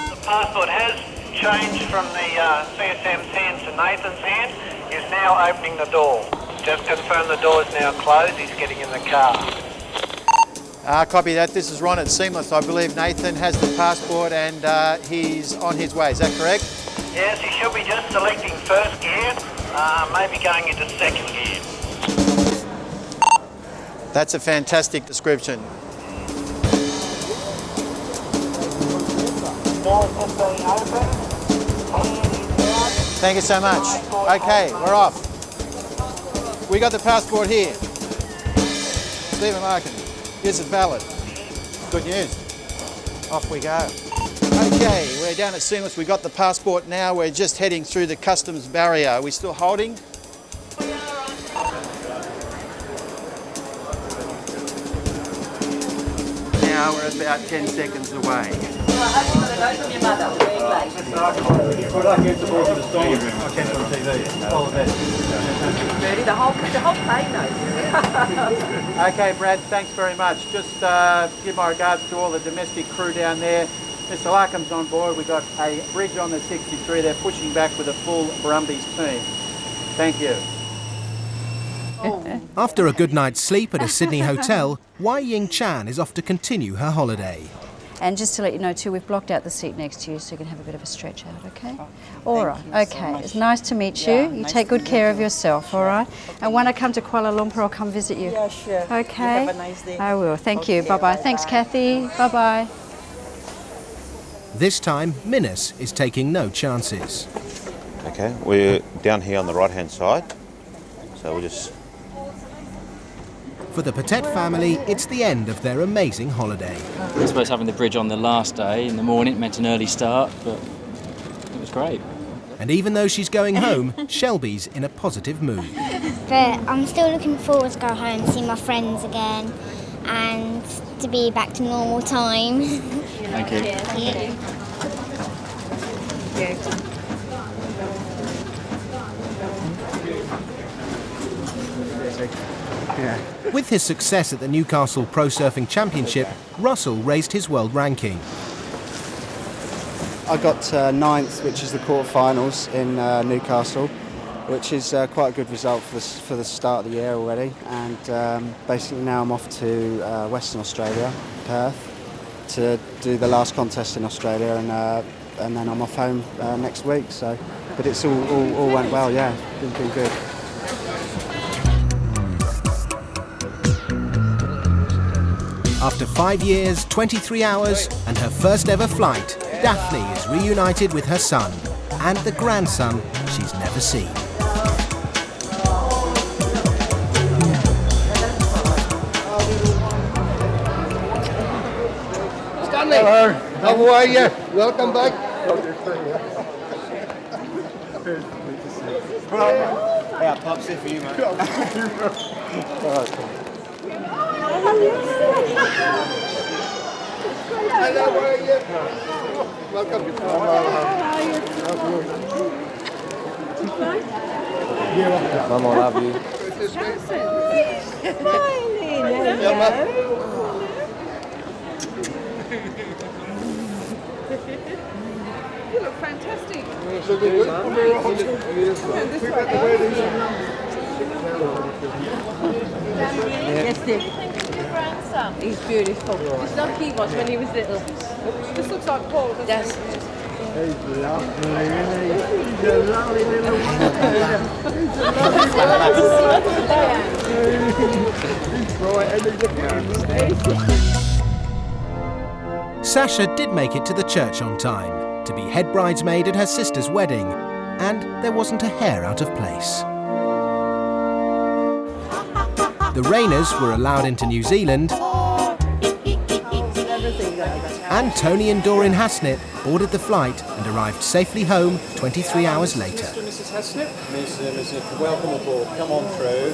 The passport has changed from the CSM's hand to Nathan's hand. He's now opening the door. Just confirm the door is now closed. He's getting in the car. Copy that. This is Ron at Seamless. I believe Nathan has the passport and he's on his way. Is that correct? Yes, he should be just selecting first gear, maybe going into second gear. That's a fantastic description. Thank you so much. Okay, we're off. We got the passport here. Stephen Larkin, is it valid? Good news. Off we go. Okay, we're down at Seamless. We got the passport now. We're just heading through the customs barrier. Are we still holding? Now we're about 10 seconds away. Okay, Brad, thanks very much. Just give my regards to all the domestic crew down there. Mr. Larkham's on board. We've got a bridge on the 63. They're pushing back with a full Brumbies team. Thank you. After a good night's sleep at a Sydney hotel, Wai Ying Chan is off to continue her holiday. And just to let you know too, we've blocked out the seat next to you so you can have a bit of a stretch out, okay? All right, okay. It's nice to meet you. You take good care of yourself, all right? And when I come to Kuala Lumpur, I'll come visit you. Yeah, sure. Okay? You have a nice day. I will. Thank you. Bye-bye. Thanks, Kathy. Bye-bye. This time, Minas is taking no chances. Okay, we're down here on the right-hand side, so we'll just... For For the Patet family, it's the end of their amazing holiday. I suppose having the bridge on the last day in the morning meant an early start, but it was great. And even though she's going home, Shelby's in a positive mood. But I'm still looking forward to go home, see my friends again, and to be back to normal time. Thank you. Yeah. With his success at the Newcastle Pro Surfing Championship, Russell raised his world ranking. I got 9th, which is the quarterfinals in Newcastle, which is quite a good result for the start of the year already. And basically now I'm off to Western Australia, Perth, to do the last contest in Australia, and then I'm off home next week. So, but it's all went well. Yeah, it's been good. After 5 years, 23 hours, and her first ever flight, Daphne is reunited with her son, and the grandson she's never seen. Stanley! Hello. How are you? Welcome back. Yeah, Pops, it for you, mate. Hello, how are you? Welcome. Mum, I love you. You look fantastic. Yes, dear. He's beautiful. It's like he was when he was little. This looks like Paul, doesn't Yes. it? He's lovely, isn't he? He's a lovely little one. He's bright and he's looking. Sasha did make it to the church on time to be head bridesmaid at her sister's wedding, and there wasn't a hair out of place. The Rayners were allowed into New Zealand, and Tony and Doreen Hasnett boarded the flight and arrived safely home 23 hours later. Mr. and Mrs. Hasnett, Mrs. welcome aboard. Come on through.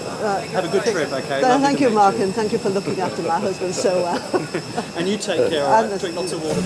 Have a good trip, okay? Thank you, Mark, and thank you for looking after my husband so well. And you take care of it. Drink lots of water.